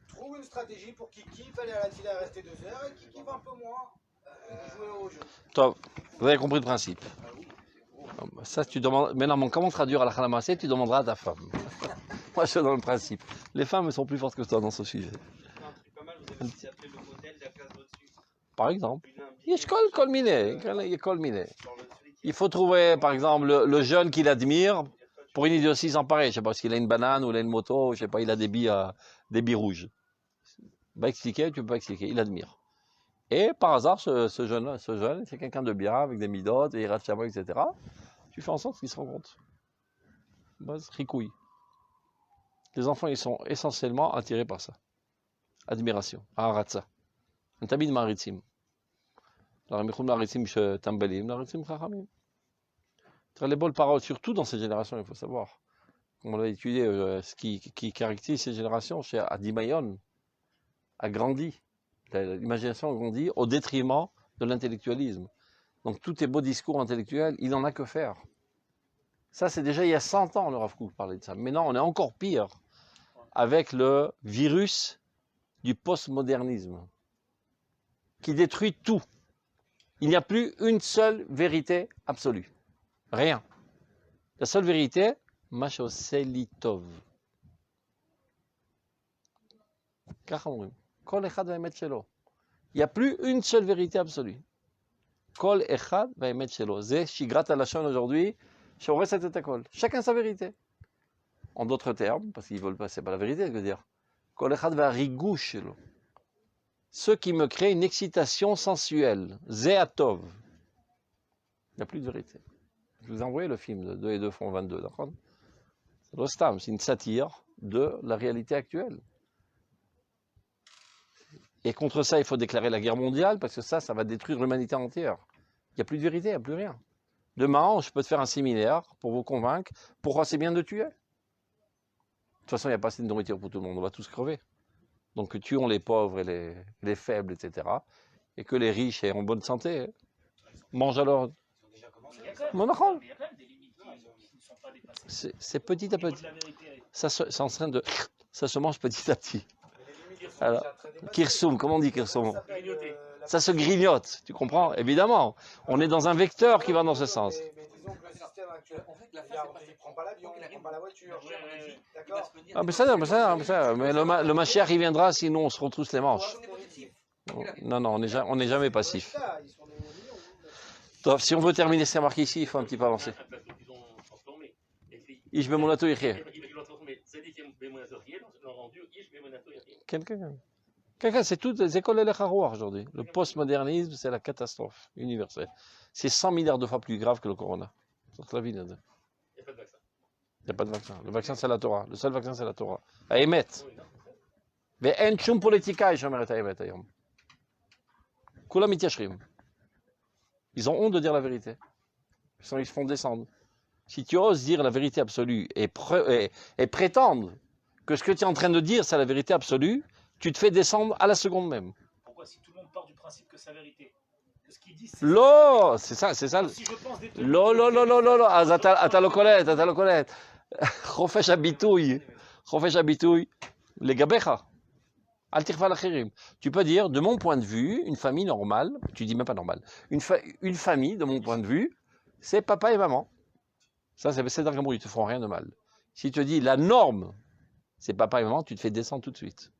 Trouve une stratégie pour qu'il kiffe aller à la file à rester 2 heures et qu'il kiffe un peu moins jouer au jeu. Top. Vous avez compris le principe. Ça, tu demandes. Maintenant, comment traduire à la Khalamassé, tu demanderas à ta femme. Moi, je suis dans le principe. Les femmes sont plus fortes que toi dans ce sujet. Un truc pas mal, vous avez aussi appelé le modèle de la classe au-dessus. Par exemple. Une Il y a kol miné. Genre celui qui Il faut trouver, par exemple, le jeune qu'il admire pour une idiotie sans pareil. Je sais pas, parce qu'il a une banane ou il a une moto, je sais pas, il a des billes rouges. Va expliquer, tu peux pas expliquer, il admire. Et par hasard, ce jeune, c'est quelqu'un de bien, avec des midotes, et il rate chameau, etc. Tu fais en sorte qu'il se rende compte. Base, ricouille. Les enfants, ils sont essentiellement attirés par ça. Admiration. Aharatza. Un tabid maritim. Les bonnes paroles, surtout dans ces générations, il faut savoir. Comme on l'a étudié, ce qui caractérise ces générations, chez Adimayon, a grandi. L'imagination a grandi au détriment de l'intellectualisme. Donc tous tes beaux discours intellectuels, il n'en a que faire. Ça, c'est déjà il y a 100 ans, le Rav Kook parlait de ça. Maintenant, on est encore pire avec le virus du postmodernisme qui détruit tout. Il n'y a plus une seule vérité absolue. Rien. La seule vérité, Mashoselitov. Kol echad va emet shelo. Il n'y a plus une seule vérité absolue. Kol echad va emet shelo. Zé shigrat alashon aujourd'hui, shoré cette école. Chacun sa vérité. En d'autres termes, parce qu'ils veulent pas, c'est pas la vérité, je veux dire. Kol echad va rigou shelo. Ce qui me crée une excitation sensuelle. Zé atov. Il n'y a plus de vérité. Je vous ai envoyé le film de 2 et 2 font 22, d'accord? C'est l'ostam, c'est une satire de la réalité actuelle. Et contre ça, il faut déclarer la guerre mondiale, parce que ça va détruire l'humanité entière. Il n'y a plus de vérité, il n'y a plus rien. Demain, je peux te faire un séminaire pour vous convaincre pourquoi c'est bien de tuer. De toute façon, il n'y a pas assez de nourriture pour tout le monde, on va tous crever. Donc tuons les pauvres et les faibles, etc. Et que les riches aient en bonne santé. Mange alors. Ils ont déjà commencé. Il y a quand Mon même, enfant. il y a quand même des limites qui ne sont pas dépassées. C'est petit à Au niveau petit. de la vérité. Ça se mange petit à petit. Mais les limites sont Alors, déjà très dépassées. Kirsoum, comment on dit Kirsoum? Ça s'appelle, la Ça se grignote, tu comprends? Évidemment, on est dans un vecteur qui va dans ce sens. Mais disons que le système actuel, En fait, la il ne prend pas l'avion, il ne prend pas la voiture. D'accord. Ah, mais le Mashiach, il viendra, sinon on se retrousse les manches. Non, on n'est jamais passif. Ils sont des millions. Donc, si on veut terminer ces remarques ici, il faut un petit peu avancer. un plateau qu'ils ont transformé. Ish bemonato yecheh. Ils l'ont transformé. Zadik bemonato yecheh, l'ont rendu Ish bemonato yecheh. Quelqu'un, c'est toutes les écoles et les harouars aujourd'hui. Le postmodernisme, c'est la catastrophe universelle. C'est 100 milliards de fois plus grave que le corona. C'est la vie, Nada. Il n'y a pas de vaccin. Il n'y a pas de vaccin. Le vaccin, c'est la Torah. Le seul vaccin, c'est la Torah. À émettre. Oui, non. ואין שום פוליטיקאי שאומר את האמת היום. כולם מתיישרים. Ils ont honte de dire la vérité. Ils se font descendre. Si tu oses dire la vérité absolue et prétendre que ce que tu es en train de dire, c'est la vérité absolue, tu te fais descendre à la seconde même. Pourquoi si tout le monde part du principe que c'est la vérité, que ce qu'il dit c'est... לא, c'est ça. Si je pense des trucs... לא, אז אתה לא קולט. חופש הביטוי, לגביך. אל תכפה על אחרים. Tu peux dire, de mon point de vue, une famille normale, tu dis même pas normale, une famille, de mon point de vue, c'est papa et maman. Ça, c'est dans le Cameroun, ils te font rien de mal. Si tu te dis la norme, c'est papa et maman, tu te fais descendre tout de suite.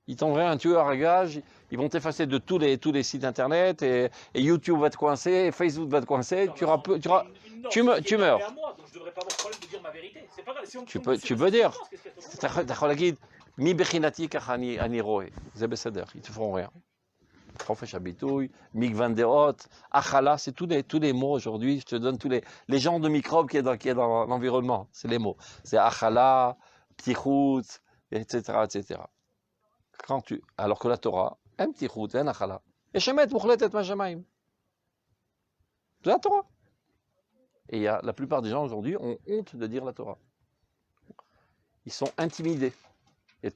Ils t'enverront un tueur à gages, ils vont t'effacer de tous les sites internet et YouTube va te coincer, et Facebook va te coincer, tu meurs. Tu peux dire, mi bechinati kachani ani roe, c'est beseder, ils te feront rien. Profèche habitouille, migvan deot, achala, c'est tous les mots aujourd'hui, je te donne tous les genres de microbes qui est dans l'environnement, c'est les mots. C'est achala, ptichut, etc., etc. Alors que la Torah, un petit route, un achala. Et shemet mouchletet mashamaim. C'est la Torah. Et la plupart des gens aujourd'hui ont honte de dire la Torah. Ils sont intimidés. Il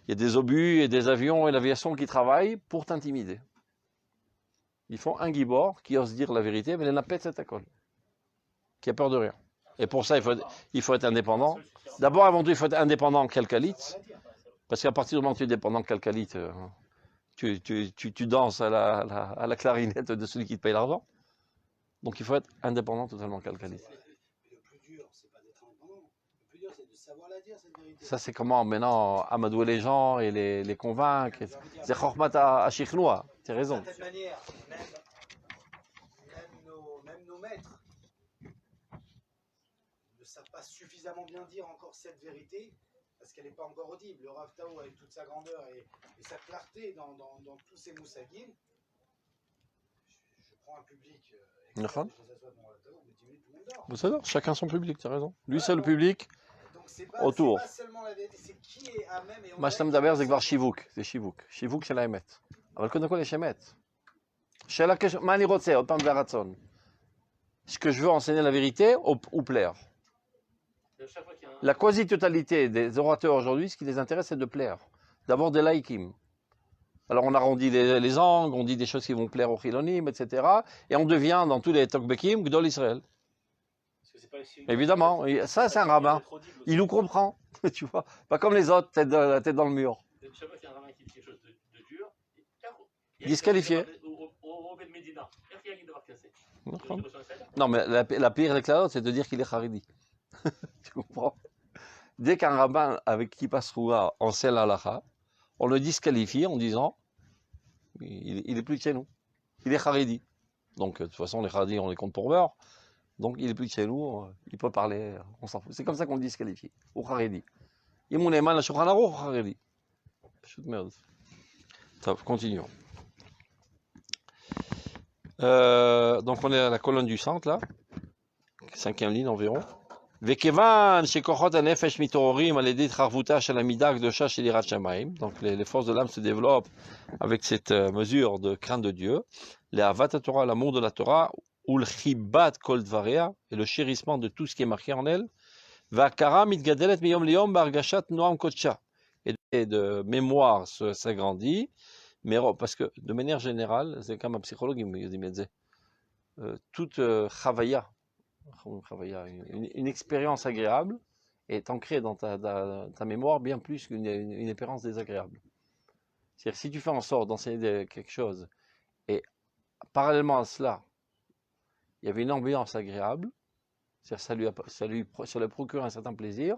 y a des obus et des avions et l'aviation qui travaillent pour t'intimider. Ils font un gibor qui ose dire la vérité, mais il n'a pas de cette école. Qui a peur de rien. Et pour ça, il faut être indépendant. D'abord, avant tout, il faut être indépendant en calcalite. Parce qu'à partir du moment où tu es dépendant de calcalite, tu danses à la clarinette de celui qui te paye l'argent. Donc il faut être indépendant totalement calcalite. Mais le plus dur, c'est pas d'être indépendant. Le plus dur, c'est de savoir la dire, cette vérité. Ça, c'est comment maintenant amadouer les gens et les convaincre. C'est Chokhmata à Shikhnoua. Tu as raison. De cette manière, même nos maîtres ne savent pas suffisamment bien dire encore cette vérité. Parce qu'elle n'est pas encore audible. Le Rav Tao, avec toute sa grandeur et sa clarté dans tous ses moussagim, je prends un public que ça soit devant le Rav Tao, mais 10 minutes, tout le monde dort. Vous savez, chacun son public, tu as raison. Lui, c'est le public. Donc c'est pas autour. C'est pas seulement la vérité, c'est qui est à même et on מה שאתה מדבר זה כבר שיווק, זה שיווק. שיווק של האמת. אבל קודם כל יש אמת. שאלה, מה אני רוצה? עוד פעם והרצון. Est-ce que je veux enseigner la vérité ou plaire? La quasi-totalité des orateurs aujourd'hui, ce qui les intéresse, c'est de plaire. D'abord des laikim. Alors on arrondit les angles, on dit des choses qui vont plaire aux chilonim, etc. Et on devient, dans tous les tokbekim, Gdol Israël. Évidemment, ça c'est un rabbin. Il nous comprend, tu vois. Pas comme les autres, la tête dans le mur. Disqualifié. Non, mais la pire éclate, c'est de dire qu'il est haridi. Tu comprends? Dès qu'un rabbin avec qui passe Roua enseigne la halakha, on le disqualifie en disant il est plus de chez nous. Il est haridi. Donc, de toute façon, les haridis, on les compte pour beurre. Donc, il est plus de chez nous, il peut parler, on s'en fout. C'est comme ça qu'on le disqualifie. Au haridi. Imouneman la shulchan aruch haridi. Chut merde. Top, continuons. Donc, on est à la colonne du centre, là. 5e ligne environ. וכיוון שכוחות הנפש מתעוררים על ידי התחרבותה של המידה הקדושה של יראת שמיים, donc les forces de l'âme se développent avec cette mesure de crainte de Dieu, לאהבת התורה, l'amour de la Torah, ולחיבת כל דבריה, et le chérissement de tout ce qui est marqué en elle, וההכרה מתגדלת מיום ליום בהרגשת נועם קודשה, et de mémoire s'agrandit, mais parce que de manière générale, c'est comme un psychologue, il me dit, toute chavaya, une expérience agréable est ancrée dans ta mémoire bien plus qu'une expérience désagréable. C'est-à-dire si tu fais en sorte d'enseigner quelque chose et parallèlement à cela, il y avait une ambiance agréable, c'est-à-dire ça lui procure un certain plaisir,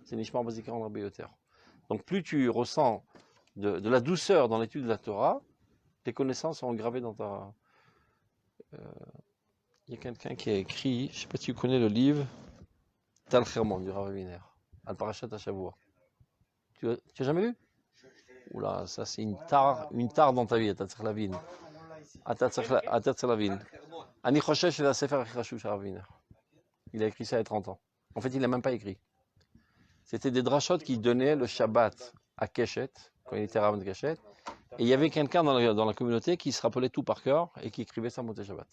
c'est Nishmar Bazikaran Rabbi Yoter. Donc plus tu ressens de la douceur dans l'étude de la Torah, tes connaissances sont gravées dans ta... Il y a quelqu'un qui a écrit, je ne sais pas si tu connais le livre, Tal Kherman du Rav Wiener, Al Parashat HaShavua. Tu n'as jamais lu? Oula, ça c'est une tare dans ta vie, Atatzer Lavin. Atatzer Lavin. Ani Choshesh c'est la Sefer Achirashu Rav Wiener. Il a écrit ça il y a 30 ans. En fait, il n'a même pas écrit. C'était des drashot qu'il donnait le Shabbat à Keshet, quand il était Rav de Keshet. Et il y avait quelqu'un dans la communauté qui se rappelait tout par cœur et qui écrivait ça Motzei Shabbat.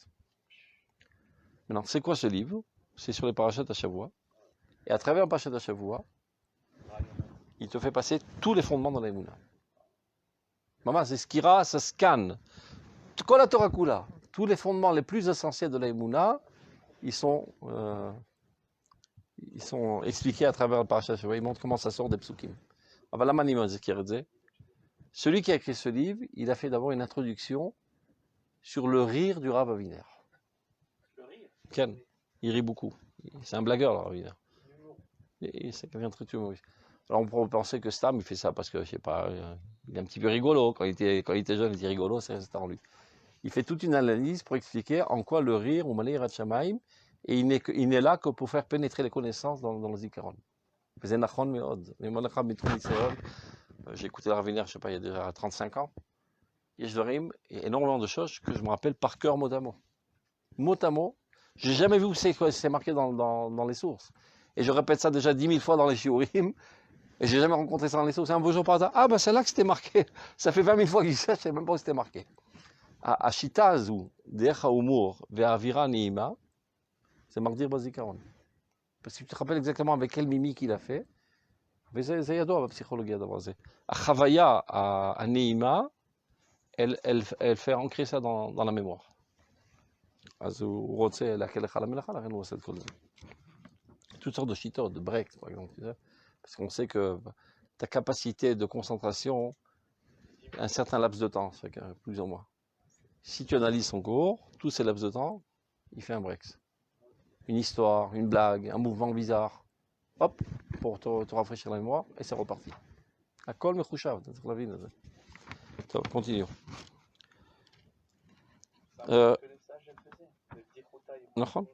Maintenant, c'est quoi ce livre? C'est sur les Parashat HaShavua. Et à travers le Parashat HaShavua, il te fait passer tous les fondements dans l'Emouna. Maman, c'est Skira, ça scanne. Kol HaTorah Kula, tous les fondements les plus essentiels de l'Emouna, ils sont expliqués à travers le Parashat HaShavua. Ils montrent comment ça sort des psukim. Celui qui a écrit ce livre, il a fait d'abord une introduction sur le rire du Rav Aviner. Ken, il rit beaucoup. C'est un blagueur, là, Ravina. C'est quelqu'un de très humoriste. Alors on pourrait penser que Stam, il fait ça parce que, je sais pas, il est un petit peu rigolo. Quand il était jeune, il était rigolo, c'est resté en lui. Il fait toute une analyse pour expliquer en quoi le rire, ou Malay Ratchamaim, et il n'est là que pour faire pénétrer les connaissances dans le Zikaron. J'ai écouté la Ravina, je sais pas, il y a déjà 35 ans. Il y a énormément de choses que je me rappelle par cœur mot à mot. Mot à mot, j'ai jamais vu où c'est marqué dans les sources. Et je répète ça déjà 10 000 fois dans les shiurim, et j'ai jamais rencontré ça dans les sources. Et un beau jour par hasard, ah ben c'est là que c'était marqué. Ça fait 20 000 fois que je sais même pas où c'était marqué. À Shitazu, Decha Umur, Ve'avira Neima, c'est Mardir Bazikaron. Parce que tu te rappelles exactement avec quelle mimique il a fait. Mais c'est yador la psychologie d'abord. À Chavaya, à Neima, elle fait ancrer ça dans la mémoire. Toutes sortes de shittot, de breaks par exemple. Parce qu'on sait que ta capacité de concentration, un certain laps de temps, c'est plus ou moins. Si tu analyses son cours, tous ces laps de temps, il fait un break. Une histoire, une blague, un mouvement bizarre. Hop, pour te rafraîchir la mémoire, et c'est reparti. À kol mechushav, la vie. Continuons. נכון.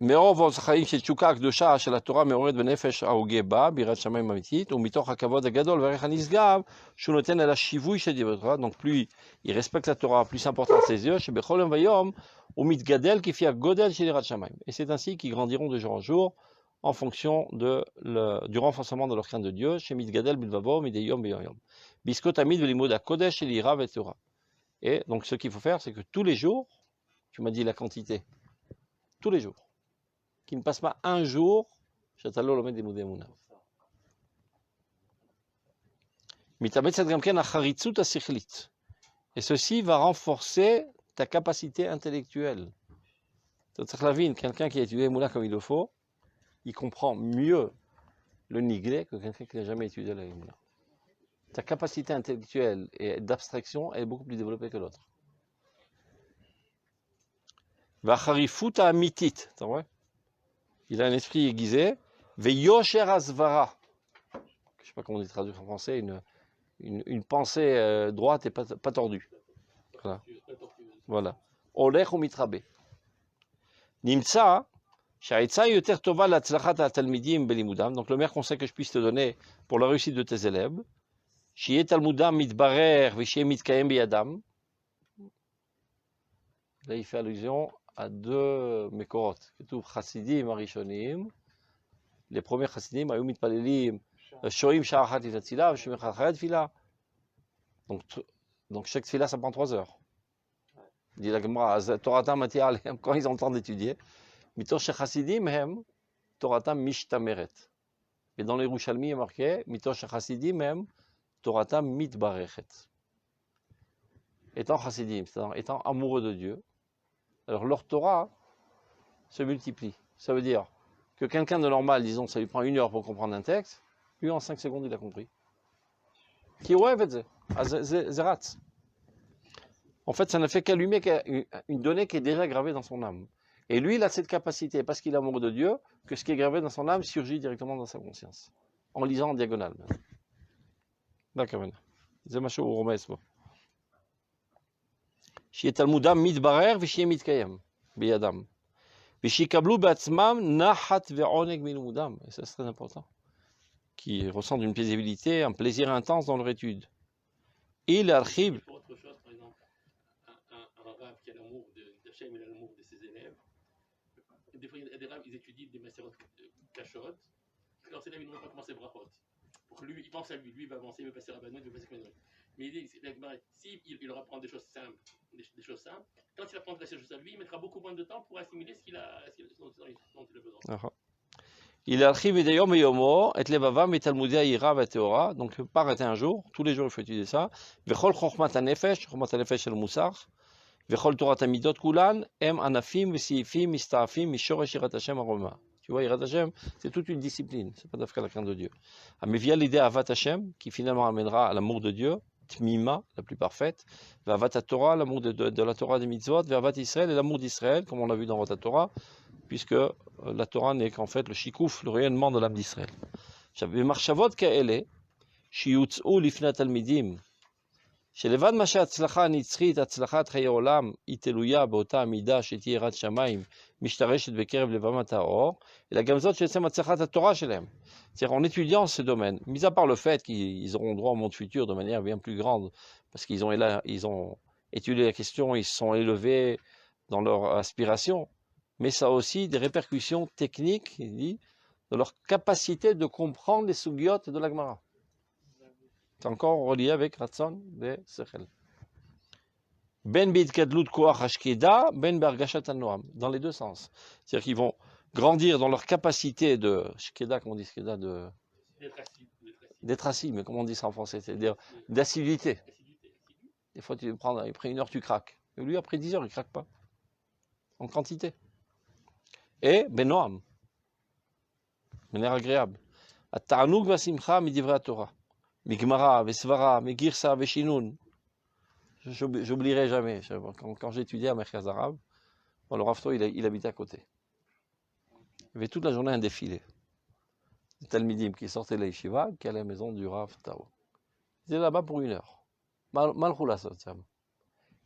מרוב עוז חיים של תשוקה הקדושה של התורה מעוררת בנפש ההוגה בה, ביראת שמיים אמיתית, ומתוך הכבוד הגדול והערך הנשגב, שהוא נותן על השיווי של דברי תורה, donc plus il respecte la Torah, plus c'est important à ses yeux, שבכל יום ויום הוא מתגדל כפי הגודל של יראת שמיים. Et c'est ainsi qu'ils grandiront de jour en jour, en fonction du renforcement de leur crainte de Dieu, שמתגדל בלבבו מדי יום ביום יום. בעסקו תמיד ולימוד הקודש של יראה ותורה. Et donc ce qu'il faut faire, c'est que tous les jours, tu m'as dit la quantité, tous les jours, qui ne passe pas un jour, et ceci va renforcer ta capacité intellectuelle. Quelqu'un qui a étudié Moula comme il le faut, il comprend mieux le niglé que quelqu'un qui n'a jamais étudié la Moula. Ta capacité intellectuelle et d'abstraction est beaucoup plus développée que l'autre. Vacharifuta mitit, il a un esprit aiguisé. Veyosher asvara, je ne sais pas comment on dit traduire en français, une pensée droite et pas tordue. Voilà. Olech ou mitrabe. Nimtsa, sha'etza yoter tova latzlachat ha'talmidim belimudam. Donc le meilleur conseil que je puisse te donner pour la réussite de tes élèves, shi'et talmudam mitbarer v'shi'et mitkayem biyadam. Là, il fait allusion à deux Mekorot. Chassidim Arishonim. Les premiers Chassidim, Ayou Mitpalelim, Shoim Sha'achat Itatila, Shoim Chachat Fila. Donc chaque fila, ça prend 3 heures. Dit la Gemara, Toratam Matial, quand ils ont le temps d'étudier. Mitosh Chassidim Hem, Toratam Mishtameret. Et dans les Rouchalmi, il est marqué, Mitosh Chassidim Hem, Toratam Mitbarechet. Étant Chassidim, c'est-à-dire étant amoureux de Dieu, alors leur Torah se multiplie. Ça veut dire que quelqu'un de normal, disons, ça lui prend 1 heure pour comprendre un texte, lui en 5 secondes il a compris. En fait, ça ne fait qu'allumer une donnée qui est déjà gravée dans son âme. Et lui, il a cette capacité, parce qu'il est amoureux de Dieu, que ce qui est gravé dans son âme surgit directement dans sa conscience, en lisant en diagonale. D'accord, c'est ma chose au romain. שיהיה תלמודם מתברר ושיהיה מתקיים בידם. ושיקבלו בעצמם נחת ועונג מלימודם. Et ça c'est très important. Qui ressentent une paisibilité, un plaisir intense dans leur étude. Et l'archive. Pour autre chose, par exemple, un rave qui a l'amour d'Hachem et l'amour de ses élèves, des fois il y a des raves, ils étudient des masérot cachotes, leurs élèves ils n'ont pas commencé brachot. Pour lui, il pense à lui, il va avancer, il va passer Rabbanon, il va passer Kmenon. Mais il dit, s'il leur apprend des choses simples, quand il apprend des choses à lui, il mettra beaucoup moins de temps pour assimiler ce dont il a besoin. Il archive d'ayom et yomo, et levavam et talmudei ira va teora, donc pas arrêter un jour, tous les jours il faut étudier ça. Vechol chokhmat hanefesh shel musar, vechol torat hamidot kulan, em anafim v'siifim mista'afim mishoresh yirat Hashem aroma. Tu vois, yirat Hashem, c'est toute une discipline, c'est pas d'afka la crainte de Dieu. Mais via l'idée avat Hashem, qui finalement amènera à l'amour de Dieu, Tmima, la plus parfaite, Vavat Torah, l'amour de la Torah des mitzvot, Vavat Israël et l'amour d'Israël, comme on l'a vu dans Vavat Torah, puisque la Torah n'est qu'en fait le shikouf, le rayonnement de l'âme d'Israël. במחשבות כאלה, שיוצאו לפני התלמידים, שלבד מה שההצלחה הנצחית, הצלחת חיי עולם, היא תלויה באותה המידה שתהיה יראת שמיים, משתרשת בקרב לבם הטהור, אלא גם זאת שעצם הצלחת התורה שלהם. C'est-à-dire en étudiant ce domaine, mis à part le fait qu'ils auront droit au monde futur de manière bien plus grande, parce qu'ils ont étudié la question, ils se sont élevés dans leur aspiration, mais ça a aussi des répercussions techniques, il dit, de leur capacité de comprendre les sougiotes de la Gemara. C'est encore relié avec Ratzon de Sechel. Ben bidkadlut koach hashkeda, ben bergashat noam, dans les deux sens. C'est-à-dire qu'ils vont grandir dans leur capacité de shkeda, comment on dit shkeda, d'être assis, mais comment on dit ça en français, c'est-à-dire d'assiduité. Des fois, il prend 1 heure, tu craques. Et lui, après 10 heures, il ne craque pas. En quantité. Et ben noam, de manière agréable. At-ta'anoug va-simcha midivra Torah. Migmara, Vesvara, Megirsa, Veshinun. J'oublierai jamais. Quand j'étudiais à Merkaz Arabe, le Rav Tov, il habitait à côté. Il y avait toute la journée un défilé. Des Talmidim qui sortaient de la yeshiva, qui allaient à la maison du Rav Tao. Ils étaient là-bas pour 1 heure. Malchoula, ça. Ils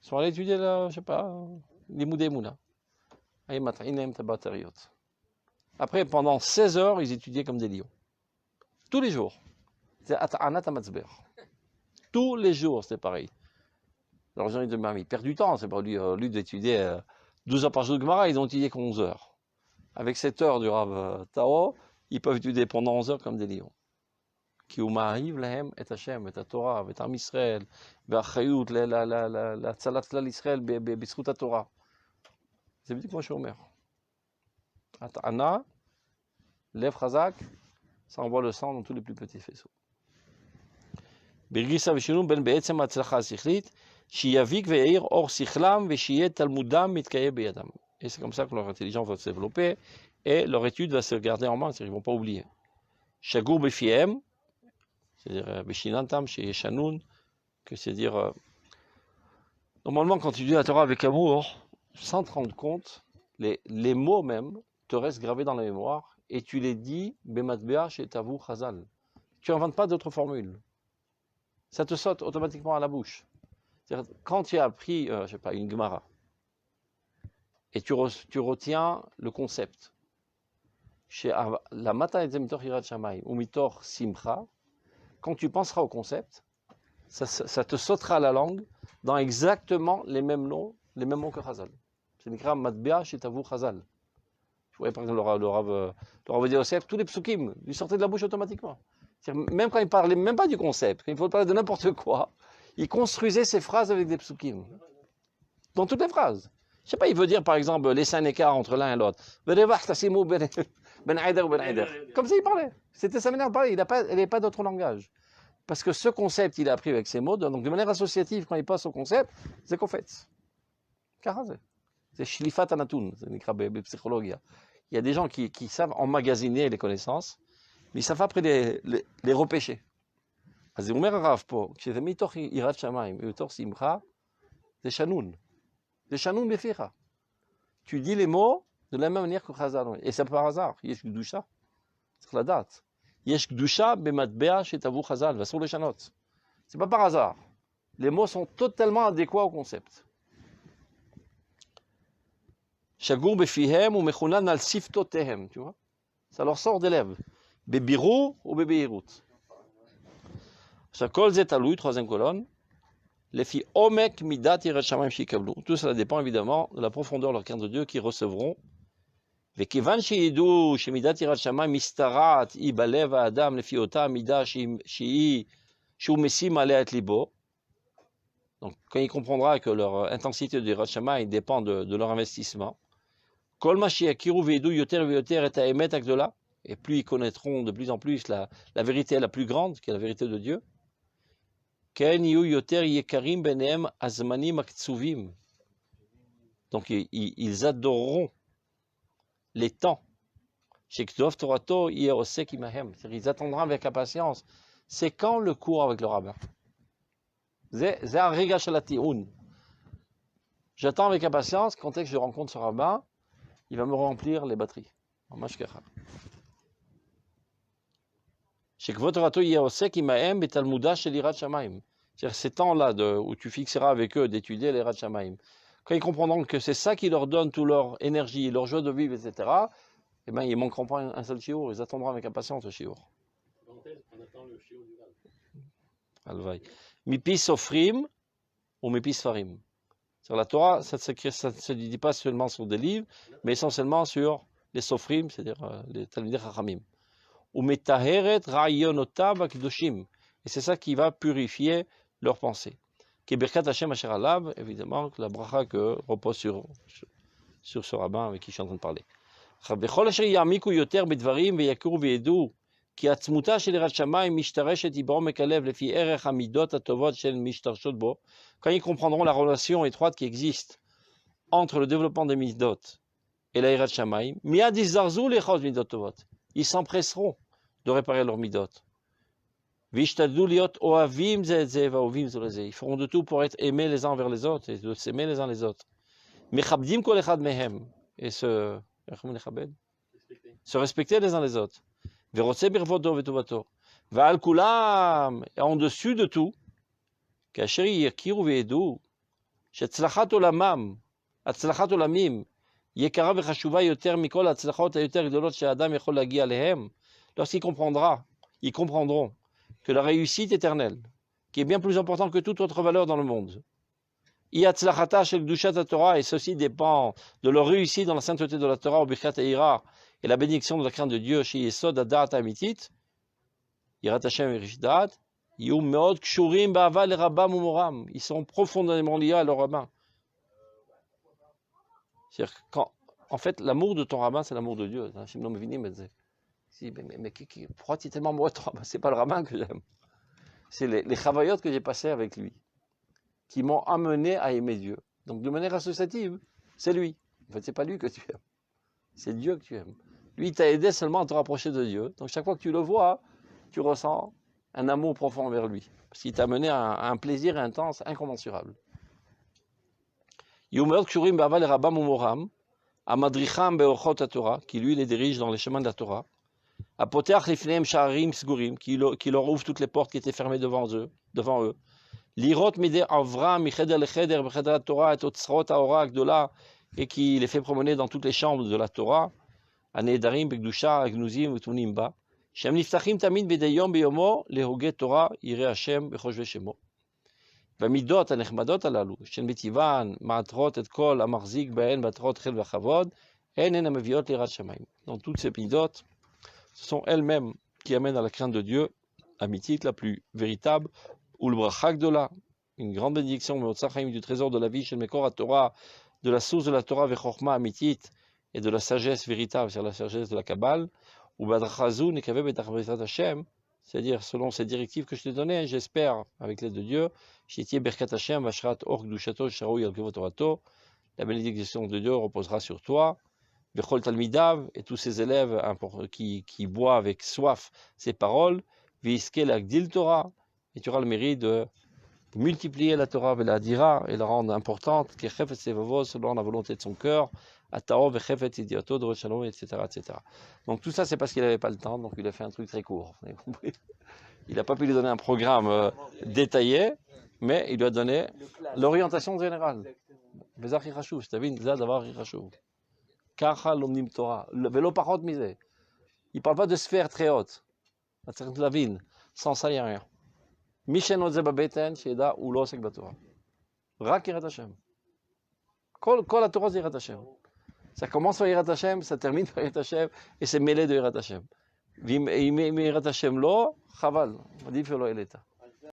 sont allés étudier, là, je sais pas, les Moudémouna. Après, pendant 16 heures, ils étudiaient comme des lions. Tous les jours. C'est Anat Amatzber. Tous les jours, c'est pareil. Alors, les gens disent, mais il perd du temps. C'est pas lui d'étudier 12 heures par jour de Gemara, ils ont étudié qu'11 heures. Avec 7 heures du Rav Tao, ils peuvent étudier pendant 11 heures comme des lions. Ki u'ma'ariv lahem et Hashem, et Torah, et Am Yisrael, be'achayut, la tzalat klal Yisrael, b'zchut HaTorah. C'est dit moi, je suis Omer. At'ana, lève chazak, ça envoie le sang dans tous les plus petits faisceaux. ברגיסה ושינון בין בעצם ההצלחה השכלית, שיביק ויעיר אור שכלם ושיהיה תלמודם מתקיים בידם. Et c'est comme ça que leur intelligence va se développer et leur étude va se garder en main, c'est-à-dire qu'ils ne vont pas oublier. Shagour befiem, c'est-à-dire beshinantam, chez Shanoun, que c'est-à-dire normalement quand tu dis la Torah avec amour, sans te rendre compte, les mots même te restent gravés dans la mémoire et tu les dis bematbea chez Tavu Chazal. Tu n'inventes pas d'autres formules. Ça te saute automatiquement à la bouche. Quand tu as appris, je sais pas, une Gemara, et tu retiens le concept, chez la Mata et Mitor Hirat Shamayim ou Mitor Simcha, quand tu penseras au concept, ça te sautera à la langue dans exactement les mêmes mots que Chazal. C'est l'écrit Matbea chez Tavu Chazal. Je voyais par exemple le Rav Yosef, tous les psukim lui sortaient de la bouche automatiquement. Même quand il parlait même pas du concept, quand il faut parler de n'importe quoi, il construisait ses phrases avec des psukim. Dans toutes les phrases. Je sais pas, il veut dire par exemple laisser un écart entre l'un et l'autre. Comme ça il parlait. C'était sa manière de parler. Il n'avait pas d'autre langage. Parce que ce concept, il a appris avec ses mots. Donc de manière associative, quand il passe au concept, c'est qu'on fait. C'est shlifat anatun, c'est une psychologie. Il y a des gens qui savent emmagasiner les connaissances, mais ils savent après les repêcher. אז הוא אומר הרב פה, כשזה מתוך יראת שמיים ומתוך שמחה, זה שנון. זה שנון בפיך. Tu dis les mots de la même manière que Chazal. Et c'est par hasard. יש קדושה. צריך לדעת. יש קדושה במטבע שטבעו חז"ל, ואסור לשנות. C'est pas par hasard. Les mots sont totalement adéquats au concept. שגור בפיהם ומכונן על שפתותיהם. Tu vois? Ça leur sort des lèvres. בבירור ובבהירות. עכשיו כל זה תלוי, troisième colonne, לפי עומק מידת יראת שמיים שיקבלו. Tout cela dépend évidemment de la profondeur de leur crainte de Dieu qu'ils recevront. וכיוון שידעו שמידת יראת שמיים משתרעת היא בלב האדם לפי אותה מידה שהוא משים עליה את ליבו. Donc quand il comprendra que leur intensité de יראת שמיים dépend de leur investissement. כל מה שיכירו וידעו יותר ויותר את האמת הגדולה, et plus ils connaîtront de plus en plus la vérité la plus grande, qui est la vérité de Dieu. Donc ils adoreront les temps. Ils attendront avec impatience. C'est quand le cours avec le rabbin. J'attends avec impatience quand est-ce que je rencontre ce rabbin. il va me remplir les batteries. ממש ככה. שכבוד תורתו יהיה עוסק עמהם בתלמודה של יראת שמיים. C'est-à-dire ces temps-là où tu fixeras avec eux d'étudier les Yirat Shamayim. Quand ils comprendront que c'est ça qui leur donne toute leur énergie, leur joie de vivre, etc., eh ben, ils ne manqueront pas un seul shiur, ils attendront avec impatience le shiur. On attend le shiur du Val. Alvaï. Mipis Sofrim ou Mipis Farim. Sur la Torah, ça ne se dit pas seulement sur des livres, mais essentiellement sur les Sofrim, c'est-à-dire les Talmidei Chachamim. Ou Metaheret Rayonotav Akdoshim. Et c'est ça qui va purifier leurs pensées. Qui est Birkat Hashem Asher Alav, évidemment, la bracha que repose sur ce rabbin avec qui je suis en train de parler. Bechol Asher Ya'amiku Yoter Bedvarim Veyakuru Veyedu, כי עצמותה של יראת שמיים משתרשת היא בעומק הלב לפי ערך המידות הטובות שהן משתרשות בו. Quand ils comprendront la relation étroite qui existe entre le développement des midot et la יראת שמיים, מיד יזרזו לאחוז מידות טובות. Ils s'empresseront de réparer leurs midot. וישתדלו להיות אוהבים זה את זה ואהובים זו לזה. Ils feront de tout pour être aimés les uns envers les autres et de s'aimer les uns les autres. מכבדים כל אחד מהם et se respecter les uns les autres. ורוצה ברבותו וטובתו. ועל כולם, en dessus de tout, כאשר יכירו וידעו שהצלחת עולמם, הצלחת עולמים, יקרה וחשובה יותר מכל ההצלחות היותר גדולות שהאדם יכול להגיע אליהם, lorsqu'il ils comprendront que la réussite éternelle, qui est bien plus importante que toute autre valeur dans le monde, היא הצלחתה של קדושת התורה, et ceci dépend de leur réussite dans la sainteté de la Torah, au Birkat Eira, et la bénédiction de la crainte de Dieu, chez Yesod Adat Amitit, Yirat Hashem et Rishdat, Yom Meod Kshurim Ba'ava le Rabbam Umoram. Ils sont profondément liés à leur rabbin. C'est-à-dire en fait, l'amour de ton rabbin, c'est l'amour de Dieu. Mais pourquoi tu es tellement amoureux de ton rabbin? C'est pas le rabbin que j'aime. C'est les chavayotes que j'ai passées avec lui, qui m'ont amené à aimer Dieu. Donc de manière associative, c'est lui. En fait, c'est pas lui que tu aimes. C'est Dieu que tu aimes. Lui, il t'a aidé seulement à te rapprocher de Dieu. Donc chaque fois que tu le vois, tu ressens un amour profond envers lui. Parce qu'il t'a mené à un plaisir intense, incommensurable. Yomer Kshurim Ba'aval Rabbam Umoram, Amadricham Be'orchot HaTorah, qui lui les dirige dans les chemins de la Torah, Apoteach Lifneim Sha'arim Sgurim, qui leur ouvre toutes les portes qui étaient fermées devant eux. Lirot Mideh Avra Micheder Lecheder B'Cheder HaTorah et Otzrot HaOra Agdola, et qui les fait promener dans toutes les chambres de la Torah, Anedarim, Begdusha, Agnuzim, Utunimba, Shem Niftachim Tamid Bedayom Beyomo, Lehoge Torah, Yireh Hashem, Bechoshve Shemo. Vamidot, Anechmadot Alalu, Shem Betivan, Maatrot et Kol, Amarzik, Baen, Batrot, Chel Vachavod, En Amaviot, Yirat Shamayim. Dans toutes ces midot, ce sont elles-mêmes qui amènent à la crainte de Dieu, Amitit, la plus véritable, ou le Brachak de la, une grande bénédiction, Meotzachaim, du trésor de la vie, Shem Mekor Torah, de la source de la Torah Vechorma Amitit et de la sagesse véritable, c'est-à-dire la sagesse de la Kabbale, ou Badrachazu Nekave Betachbezat Hashem, c'est-à-dire selon ces directives que je t'ai données, j'espère, avec l'aide de Dieu, Shetie Berkat Hashem Vashrat Or Gdushato Sharou Yalkevot Torato, la bénédiction de Dieu reposera sur toi, Vechol Talmidav et tous ces élèves qui boivent avec soif ces paroles, Viske Lagdil Torah, et tu auras le mérite de multiplier la Torah et la dira et la rendre importante, qui chefet sevavo selon la volonté de son cœur, atao vechefet idioto de shalom, etc., etc. Donc tout ça, c'est parce qu'il n'avait pas le temps, donc il a fait un truc très court. Vous avez compris? Il n'a pas pu lui donner un programme détaillé, mais il lui a donné l'orientation générale. Vezach irashuv, t'avines, ça d'avoir irashuv. Kacha l'omnim Torah, velo parot misé. Il ne parle pas de sphère très haute. Sans ça, il n'y a rien. מי שאין את זה בבטן, שידע, הוא לא עוסק בתורה. רק יראת השם. כל התורה זה יראת השם. Ça commence par יראת השם, ça termine par יראת השם, et c'est mêlé de יראת השם. ואם יראת השם לא, חבל, עדיף שלא העלית.